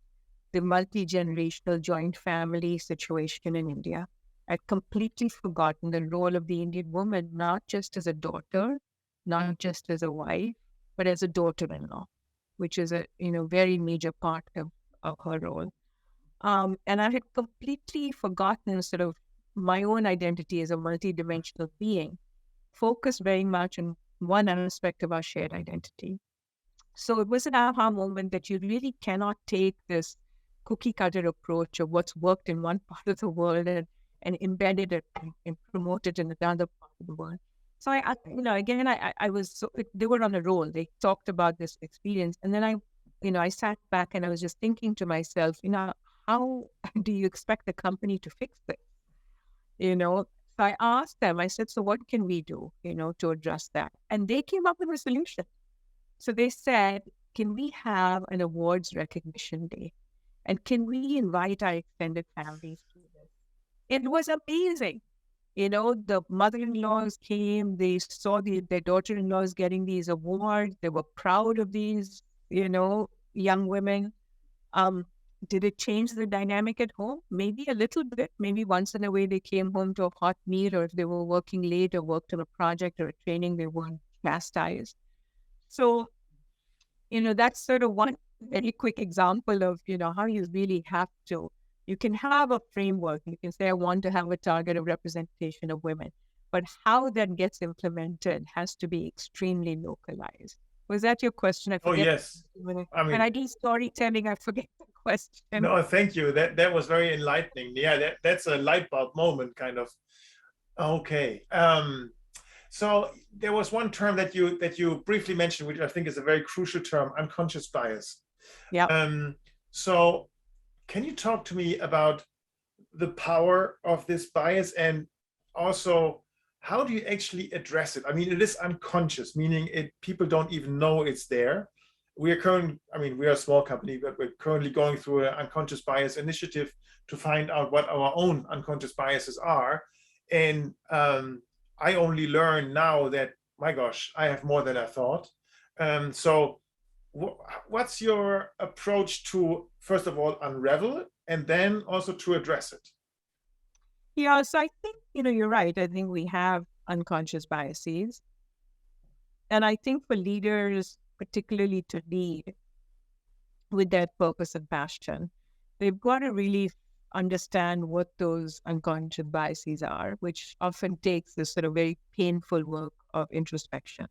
C: the multi-generational joint family situation in India. I'd completely forgotten the role of the Indian woman, not just as a daughter, not just as a wife, but as a daughter-in-law, which is a very major part of her role. And I had completely forgotten sort of my own identity as a multi-dimensional being, focused very much on one aspect of our shared identity. So it was an aha moment that you really cannot take this cookie cutter approach of what's worked in one part of the world and embedded it and promote it in another part of the world. So I was, they were on a roll. They talked about this experience. And then I sat back and I was just thinking to myself, how do you expect the company to fix this? So I asked them, I said, so what can we do, to address that? And they came up with a solution. So they said, can we have an awards recognition day? And can we invite our extended families to this? It was amazing. The mother-in-laws came, they saw their daughter-in-laws getting these awards. They were proud of these, young women. Did it change the dynamic at home? Maybe a little bit. Maybe once in a way they came home to a hot meal, or if they were working late or worked on a project or a training, they weren't chastised. So, that's sort of one very quick example of, how you really have to. You can have a framework. You can say, I want to have a target of representation of women. But how that gets implemented has to be extremely localized. Was that your question? I forget.
B: Oh, yes.
C: When I do storytelling, I forget the question.
B: No, thank you. That was very enlightening. Yeah, that's a light bulb moment, kind of. Okay. So there was one term that you briefly mentioned, which I think is a very crucial term: unconscious bias.
C: Yeah.
B: So can you talk to me about the power of this bias, and also how do you actually address it? I mean, it is unconscious, meaning people don't even know it's there. We are a small company, but we're currently going through an unconscious bias initiative to find out what our own unconscious biases are. And I only learn now that, my gosh, I have more than I thought. So what's your approach to, first of all, unravel it, and then also to address it?
C: Yeah, so I think, you're right. I think we have unconscious biases. And I think for leaders, particularly to lead with that purpose and passion, they've got to really understand what those unconscious biases are, which often takes this sort of very painful work of introspection.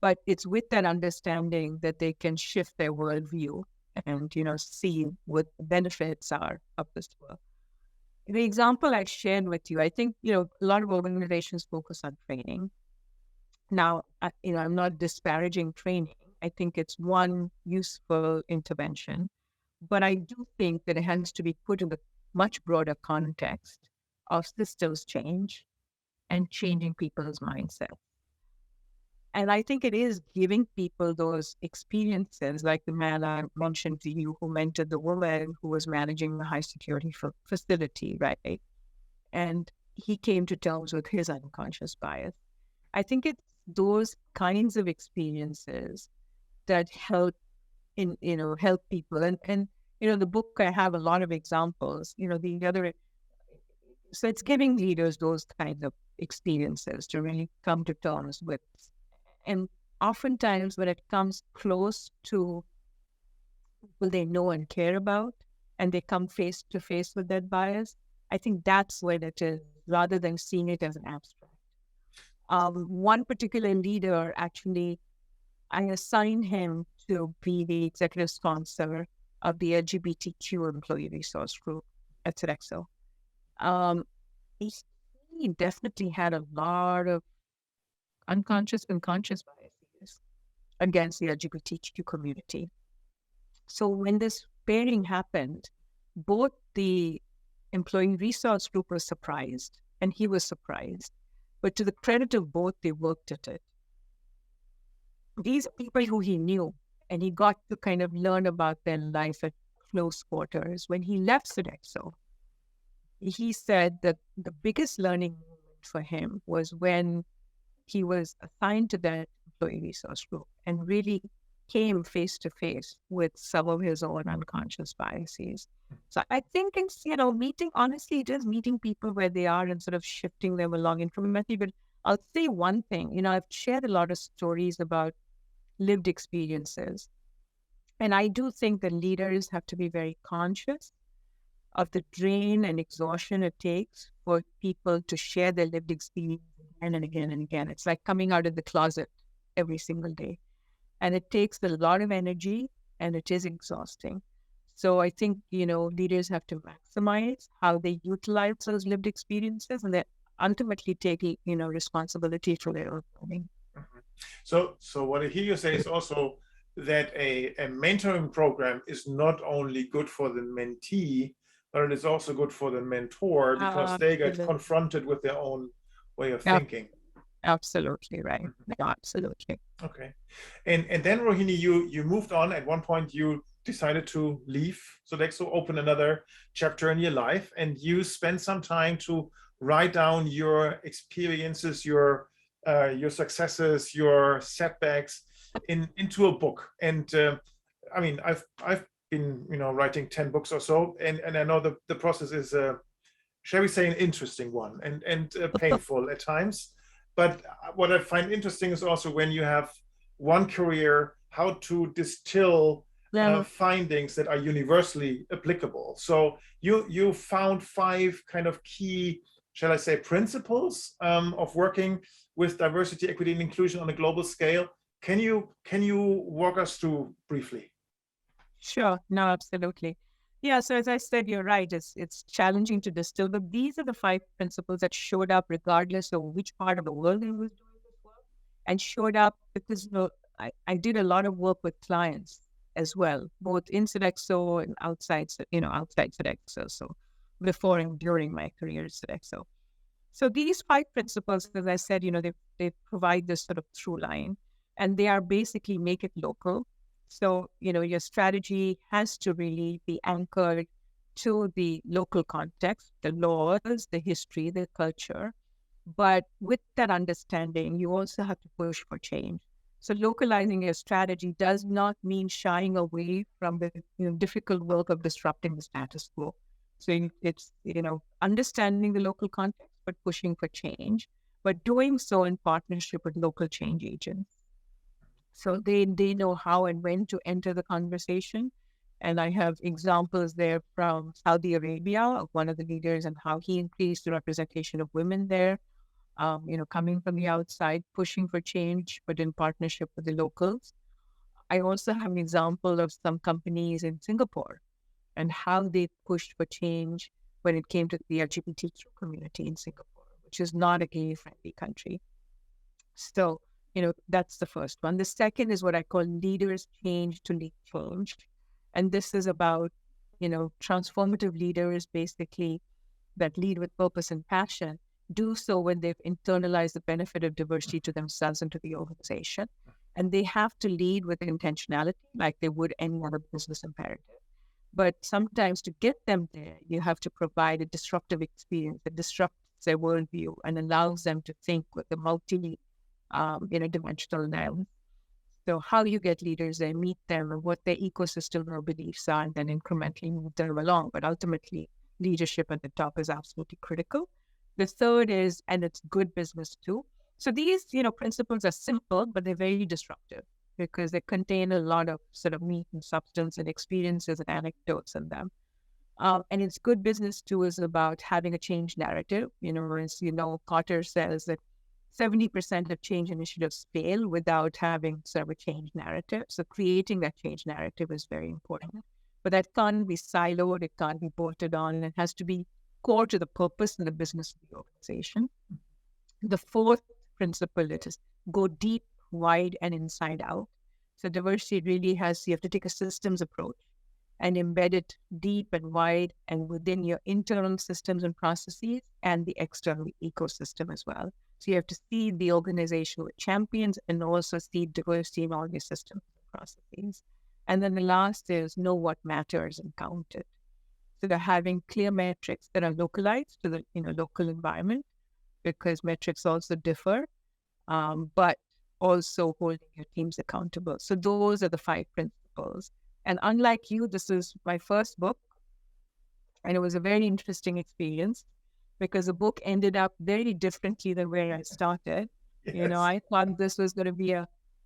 C: But it's with that understanding that they can shift their worldview and, see what the benefits are of this work. The example I shared with you, I think, a lot of organizations focus on training. Now, I'm not disparaging training. I think it's one useful intervention, but I do think that it has to be put in the much broader context of systems change and changing people's mindset. And I think it is giving people those experiences, like the man I mentioned to you who mentored the woman who was managing the high security facility, right? and he came to terms with his unconscious bias. I think it's those kinds of experiences that help people. And the book, I have a lot of examples. So it's giving leaders those kinds of experiences to really come to terms with. And oftentimes when it comes close to people they know and care about, and they come face to face with that bias, I think that's when it is, rather than seeing it as an abstract. One particular leader, actually, I assigned him to be the executive sponsor of the LGBTQ employee resource group at Sodexo. He definitely had a lot of unconscious and conscious biases against the LGBTQ community. So when this pairing happened, both the employee resource group was surprised and he was surprised. But to the credit of both, they worked at it. These are people who he knew, and he got to kind of learn about their life at close quarters. When he left Sodexo, he said that the biggest learning moment for him was when he was assigned to that employee resource group and really came face to face with some of his own unconscious biases. So I think it's, honestly, it is meeting people where they are and sort of shifting them along incrementally. But I'll say one thing, I've shared a lot of stories about lived experiences. And I do think that leaders have to be very conscious of the drain and exhaustion it takes for people to share their lived experience again and again and again. It's like coming out of the closet every single day. And it takes a lot of energy and it is exhausting. So I think, leaders have to maximize how they utilize those lived experiences and then ultimately take, responsibility for their own learning.
B: Mm-hmm. So what I hear you say is also that a mentoring program is not only good for the mentee, but it is also good for the mentor because they get confronted with their own way of thinking.
C: Absolutely right. Mm-hmm. Absolutely.
B: Okay. And then Rohini, you moved on. At one point you decided to leave Sodexo, open another chapter in your life, and you spent some time to write down your experiences, your successes, your setbacks into a book. And I mean, I've been writing 10 books or so, and I know the process is shall we say an interesting one and painful at times. But what I find interesting is also when you have one career, how to distill findings that are universally applicable. So you found 5 kind of key, shall I say, principles of working with diversity, equity, and inclusion on a global scale. Can you walk us through briefly?
C: Sure. No, absolutely. Yeah. So as I said, you're right. It's challenging to distill, but these are the 5 principles that showed up regardless of which part of the world I was doing this work, and showed up because I did a lot of work with clients as well, both in Sodexo and outside Sodexo. So before and during my career at Sodexo. So these 5 principles, as I said, they provide this sort of through line, and they are basically make it local. So, your strategy has to really be anchored to the local context, the laws, the history, the culture. But with that understanding, you also have to push for change. So localizing your strategy does not mean shying away from the difficult work of disrupting the status quo. So it's, understanding the local context, but pushing for change, but doing so in partnership with local change agents. So they know how and when to enter the conversation. And I have examples there from Saudi Arabia of one of the leaders and how he increased the representation of women there, coming from the outside, pushing for change, but in partnership with the locals. I also have an example of some companies in Singapore and how they pushed for change when it came to the LGBTQ community in Singapore, which is not a gay-friendly country. So, that's the first one. The second is what I call leaders change to lead change. And this is about, transformative leaders basically that lead with purpose and passion, do so when they've internalized the benefit of diversity to themselves and to the organization. And they have to lead with intentionality like they would any other business imperative. But sometimes to get them there, you have to provide a disruptive experience that disrupts their worldview and allows them to think with a dimensional lens. So how you get leaders there, meet them, and what their ecosystem or beliefs are, and then incrementally move them along. But ultimately, leadership at the top is absolutely critical. The third is, and it's good business too. So these, principles are simple, but they're very disruptive because they contain a lot of sort of meat and substance and experiences and anecdotes in them. And it's good business too is about having a change narrative. As Carter says that 70% of change initiatives fail without having sort of a change narrative. So creating that change narrative is very important. But that can't be siloed, it can't be bolted on, it has to be core to the purpose and the business of the organization. The fourth principle is go deep, wide, and inside out. So diversity really you have to take a systems approach and embed it deep and wide and within your internal systems and processes and the external ecosystem as well. So you have to see the organization with champions and also see diversity in all your systems and processes. And then the last is know what matters and count it. So they're having clear metrics that are localized to the local environment, because metrics also differ, but also holding your teams accountable. So those are the 5 principles. And unlike you, this is my first book, and it was a very interesting experience because the book ended up very differently than where I started.
B: Yes.
C: I thought this was going to be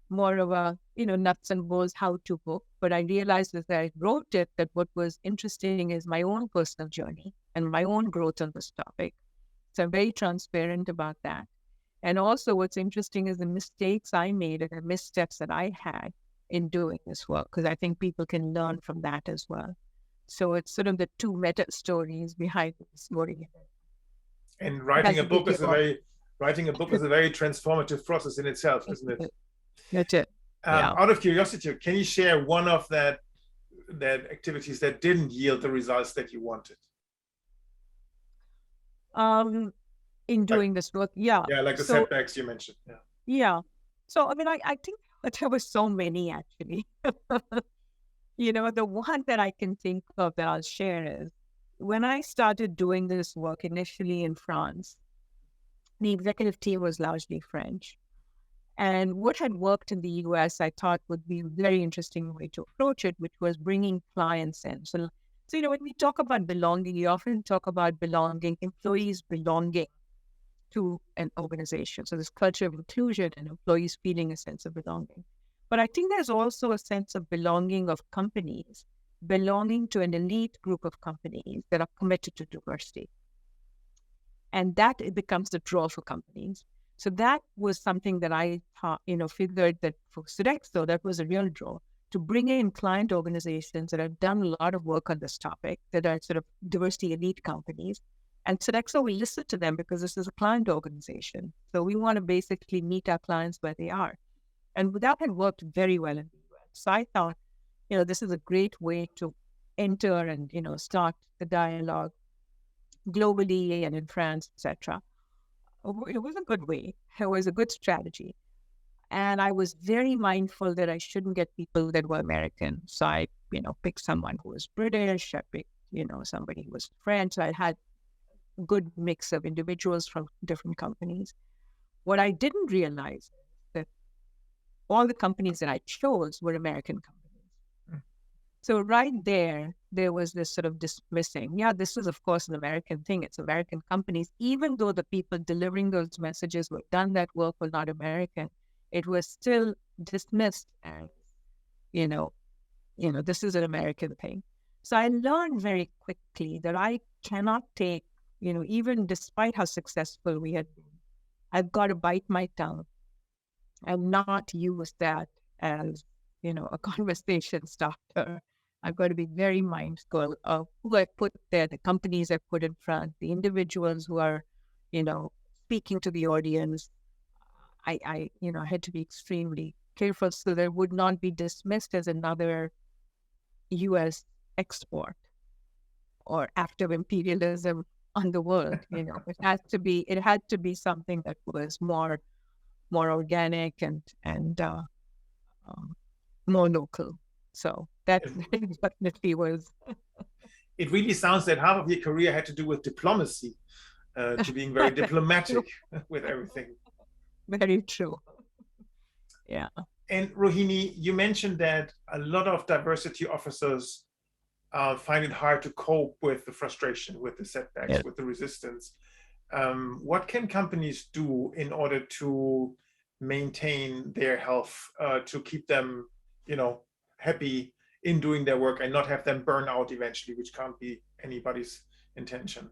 C: more of a, nuts and bolts how-to book, but I realized as I wrote it that what was interesting is my own personal journey and my own growth on this topic. So I'm very transparent about that. And also what's interesting is the mistakes I made and the missteps that I had in doing this work, because I think people can learn from that as well. So it's sort of the 2 meta stories behind the story.
B: And writing a book is a very transformative process in itself, isn't it?
C: That's it. Yeah.
B: Out of curiosity, can you share one of that activities that didn't yield the results that you wanted?
C: In doing this work, yeah.
B: Yeah, like the setbacks you mentioned. Yeah.
C: Yeah. So, I think that there were so many actually. The one that I can think of that I'll share is when I started doing this work initially in France, the executive team was largely French. And what had worked in the US, I thought would be a very interesting way to approach it, which was bringing clients in. So when we talk about belonging, you often talk about belonging, employees belonging to an organization. So this culture of inclusion and employees feeling a sense of belonging. But I think there's also a sense of belonging of companies, belonging to an elite group of companies that are committed to diversity. And that it becomes the draw for companies. So that was something that I thought, figured that for Sodexo, that was a real draw to bring in client organizations that have done a lot of work on this topic, that are sort of diversity elite companies. And Sodexo, we listen to them because this is a client organization. So we want to basically meet our clients where they are. And that had worked very well in the US. So I thought, this is a great way to enter and, start the dialogue globally and in France, etc. It was a good way. It was a good strategy. And I was very mindful that I shouldn't get people that were American. So I, picked someone who was British. I picked, somebody who was French. So I had a good mix of individuals from different companies. What I didn't realize is that all the companies that I chose were American companies. So right there was this sort of dismissing. Yeah, this is, of course, an American thing. It's American companies. Even though the people delivering those messages who had done that work were not American, it was still dismissed as, this is an American thing. So I learned very quickly that I cannot take, even despite how successful we had been, I've got to bite my tongue and not use that as, a conversation starter. I've got to be very mindful of who I put there, the companies I put in front, the individuals who are, speaking to the audience. I had to be extremely careful so that it would not be dismissed as another U.S. export or active imperialism on the world. It had to be something that was more organic and more local. So that
B: It,
C: definitely was
B: it really sounds that half of your career had to do with diplomacy, to being very diplomatic with everything.
C: very true. Yeah.
B: And Rohini, you mentioned that a lot of diversity officers find it hard to cope with the frustration, with the setbacks,
C: Yeah.
B: with the resistance. What can companies do in order to maintain their health, to keep them, happy in doing their work and not have them burn out eventually, which can't be anybody's intention?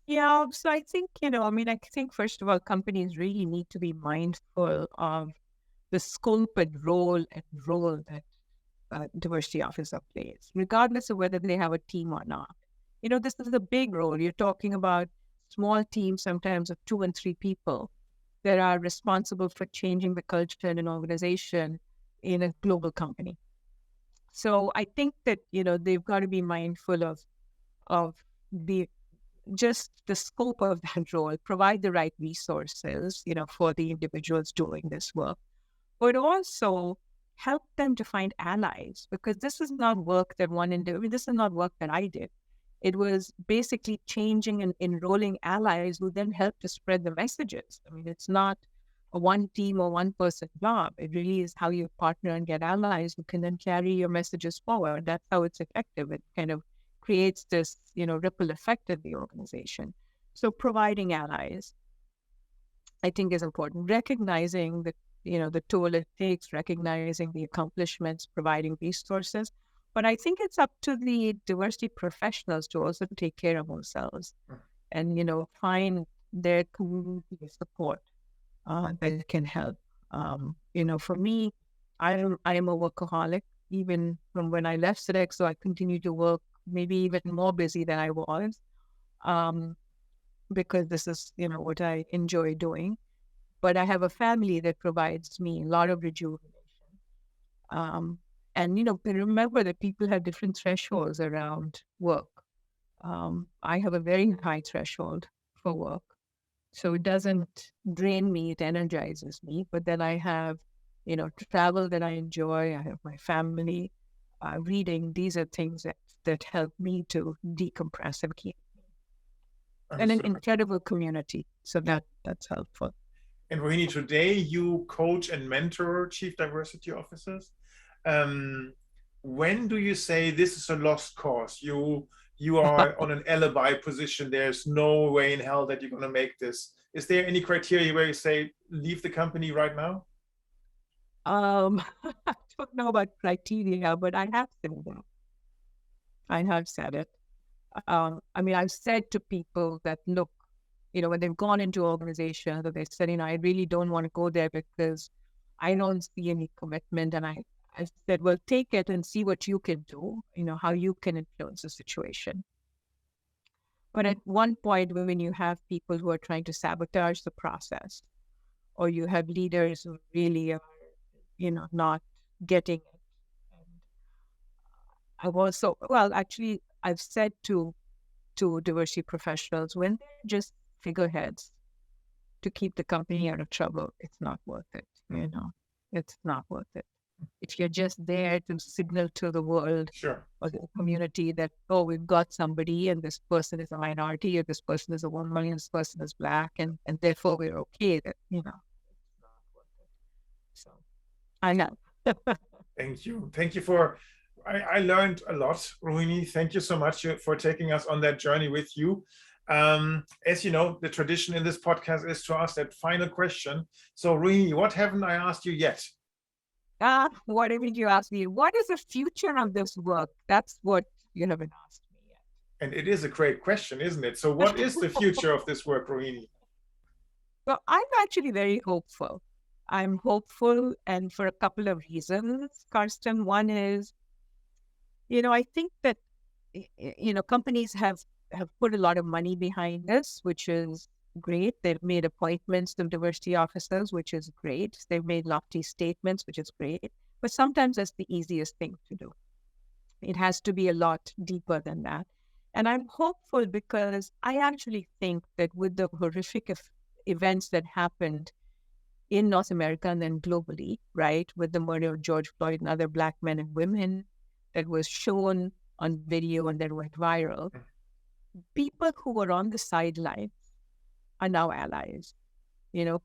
C: Yeah. So I think, I think first of all, companies really need to be mindful of the scope and role that diversity officer plays, regardless of whether they have a team or not. This is a big role. You're talking about small teams, sometimes of 2 and 3 people, that are responsible for changing the culture in an organization in a global company. So I think that, they've got to be mindful of the just the scope of that role, provide the right resources, for the individuals doing this work, but also help them to find allies, because this is not work that this is not work that I did. It was basically changing and enrolling allies who then help to spread the messages. I mean, it's not a one team or one person job. It really is how you partner and get allies who can then carry your messages forward. That's how it's effective. It kind of creates this, ripple effect in the organization. So providing allies, I think, is important. Recognizing the toll it takes, recognizing the accomplishments, providing resources. But I think it's up to the diversity professionals to also take care of themselves and, find their community support that can help. For me, I am a workaholic. Even from when I left Sodexo, I continue to work, maybe even more busy than I was, um, because this is, what I enjoy doing. But I have a family that provides me a lot of rejuvenation. Um, and, remember that people have different thresholds around work. I have a very high threshold for work. So it doesn't drain me, it energizes me. But then I have, travel that I enjoy. I have my family, reading. These are things that help me to decompress and keep. And an incredible community. So that's helpful.
B: And Rohini, today you coach and mentor chief diversity officers. When do you say this is a lost cause? You are on an alibi position. There's no way in hell that you're going to make this. Is there any criteria where you say leave the company right now?
C: I don't know about criteria, but I have said that. I have said it. I've said to people that, look, when they've gone into organizations, that they said, I really don't want to go there because I don't see any commitment. And I said, well, take it and see what you can do, how you can influence the situation. But at one point, when you have people who are trying to sabotage the process, or you have leaders who really are, not getting it. And I've said to diversity professionals, when they're just figureheads to keep the company out of trouble, it's not worth it. It's not worth it. If you're just there to signal to the world
B: Sure.
C: or the community that, oh, we've got somebody and this person is a minority, or this person is a woman and this person is Black, and therefore we're okay, that, it's not worth it. So I know.
B: Thank you. Thank you for, I learned a lot, Rohini. Thank you so much for taking us on that journey with you. As you know, the tradition in this podcast is to ask that final question. So Rohini, what haven't I asked you yet?
C: What haven't you asked me? What is the future of this work? That's what you haven't asked me yet.
B: And it is a great question, isn't it? So what is the future of this work, Rohini?
C: Well, I'm actually very hopeful. I'm hopeful, and for a couple of reasons, Karsten. One is, I think that, companies have put a lot of money behind this, which is great. They've made appointments to diversity officers, which is great. They've made lofty statements, which is great. But sometimes that's the easiest thing to do. It has to be a lot deeper than that. And I'm hopeful because I actually think that with the horrific events that happened in North America and then globally, right, with the murder of George Floyd and other Black men and women that was shown on video and then went viral, people who were on the sidelines are now allies.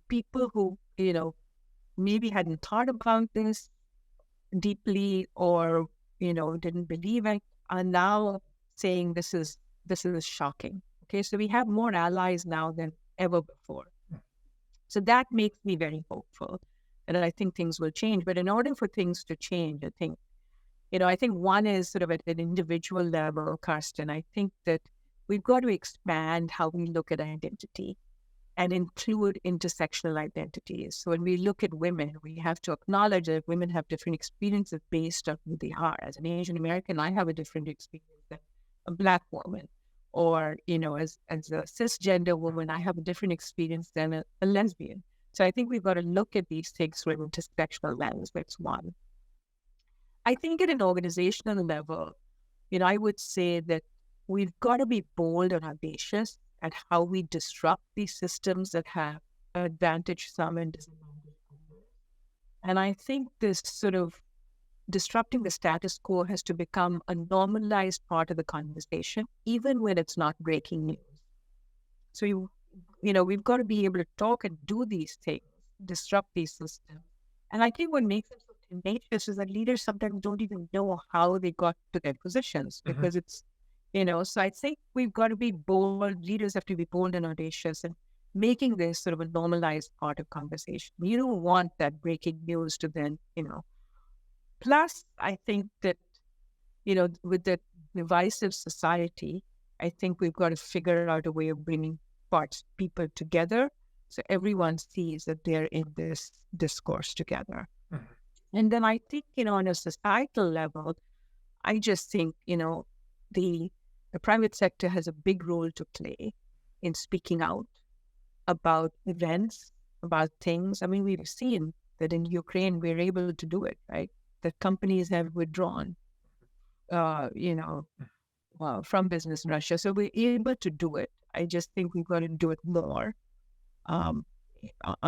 C: People who, maybe hadn't thought about this deeply or, didn't believe it are now saying this is shocking. Okay, so we have more allies now than ever before. So that makes me very hopeful and I think things will change. But in order for things to change, I think one is sort of at an individual level, Karsten. I think that we've got to expand how we look at identity and include intersectional identities. So when we look at women, we have to acknowledge that women have different experiences based on who they are. As an Asian American, I have a different experience than a Black woman. Or, as a cisgender woman, I have a different experience than a lesbian. So I think we've got to look at these things through an intersectional lens. That's one. I think at an organizational level, I would say that we've got to be bold and audacious at how we disrupt these systems that have advantage some and disadvantage others. And I think this sort of disrupting the status quo has to become a normalized part of the conversation, even when it's not breaking news. So, we've got to be able to talk and do these things, disrupt these systems. And I think what makes them so tenacious is that leaders sometimes don't even know how they got to their positions because it's, so I think we've got to be bold. Leaders have to be bold and audacious and making this sort of a normalized part of conversation. You don't want that breaking news to then, Plus, I think that, with the divisive society, I think we've got to figure out a way of bringing people together so everyone sees that they're in this discourse together. And then I think, on a societal level, I just think, the private sector has a big role to play in speaking out about events, about things. I mean, we've seen that in Ukraine, we're able to do it, right? That companies have withdrawn, from business in Russia. So we're able to do it. I just think we've got to do it more on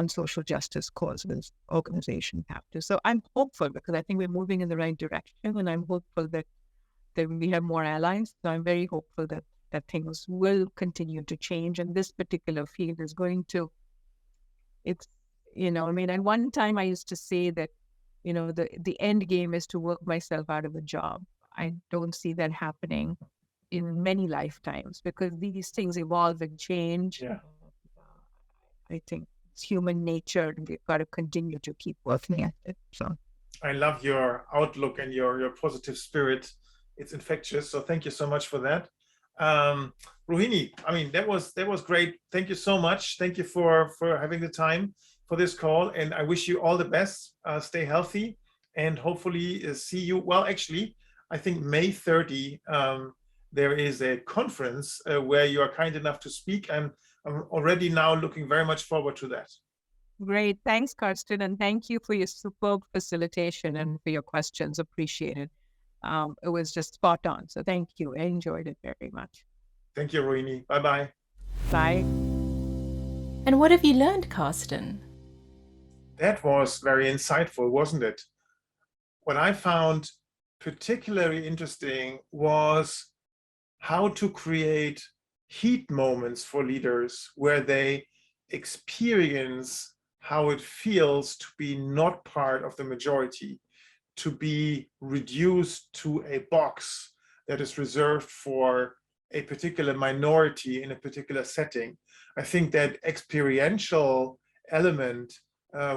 C: social justice causes. Organizations have to. So I'm hopeful because I think we're moving in the right direction, and I'm hopeful that we have more allies. So I'm very hopeful that things will continue to change, and this particular field is going to. It's at one time I used to say that. The end game is to work myself out of a job. I don't see that happening in many lifetimes because these things evolve and change.
B: Yeah.
C: I think it's human nature and we've got to continue to keep working at it. So
B: I love your outlook and your positive spirit. It's infectious. So thank you so much for that. Rohini, that was great. Thank you so much. Thank you for having the time for this call, and I wish you all the best. Stay healthy, and hopefully see you. Well, actually, I think May 30, there is a conference where you are kind enough to speak. I'm already now looking very much forward to that.
C: Great. Thanks, Karsten, and thank you for your superb facilitation and for your questions. Appreciate it. It was just spot on. So thank you. I enjoyed it very much.
B: Thank you, Rohini. Bye-bye.
C: Bye.
A: And what have you learned, Karsten?
B: That was very insightful, wasn't it? What I found particularly interesting was how to create heat moments for leaders where they experience how it feels to be not part of the majority, to be reduced to a box that is reserved for a particular minority in a particular setting. I think that experiential element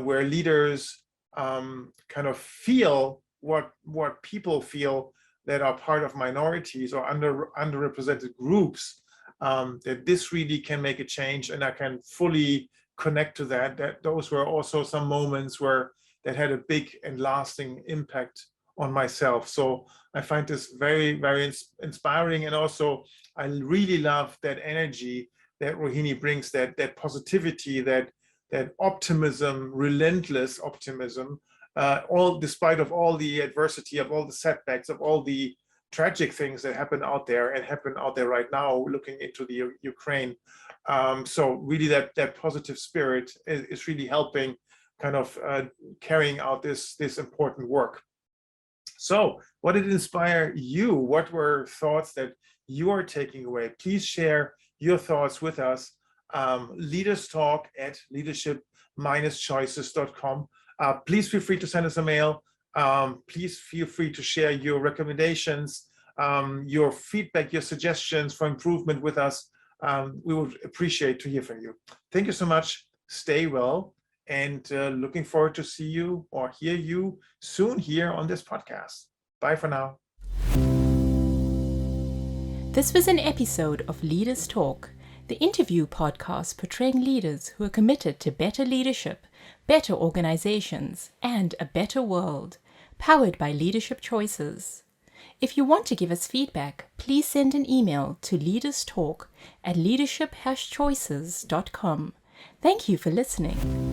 B: where leaders kind of feel what people feel that are part of minorities or underrepresented groups, that this really can make a change, and I can fully connect to that. That those were also some moments that had a big and lasting impact on myself. So I find this very, very inspiring, and also I really love that energy that Rohini brings, that positivity, that optimism, relentless optimism, despite of all the adversity, of all the setbacks, of all the tragic things that happen out there right now, looking into the Ukraine. So really that positive spirit is really helping kind of carrying out this important work. So what did inspire you? What were thoughts that you are taking away? Please share your thoughts with us. Leaders Talk at leadership-choices.com. Please feel free to send us a mail. Please feel free to share your recommendations, your feedback, your suggestions for improvement with us. We would appreciate to hear from you. Thank you so much. Stay well, and looking forward to see you or hear you soon here on this podcast. Bye for now.
A: This was an episode of Leaders Talk, the interview podcast portraying leaders who are committed to better leadership, better organizations, and a better world, powered by Leadership Choices. If you want to give us feedback, please send an email to leaderstalk@leadership-choices.com. Thank you for listening.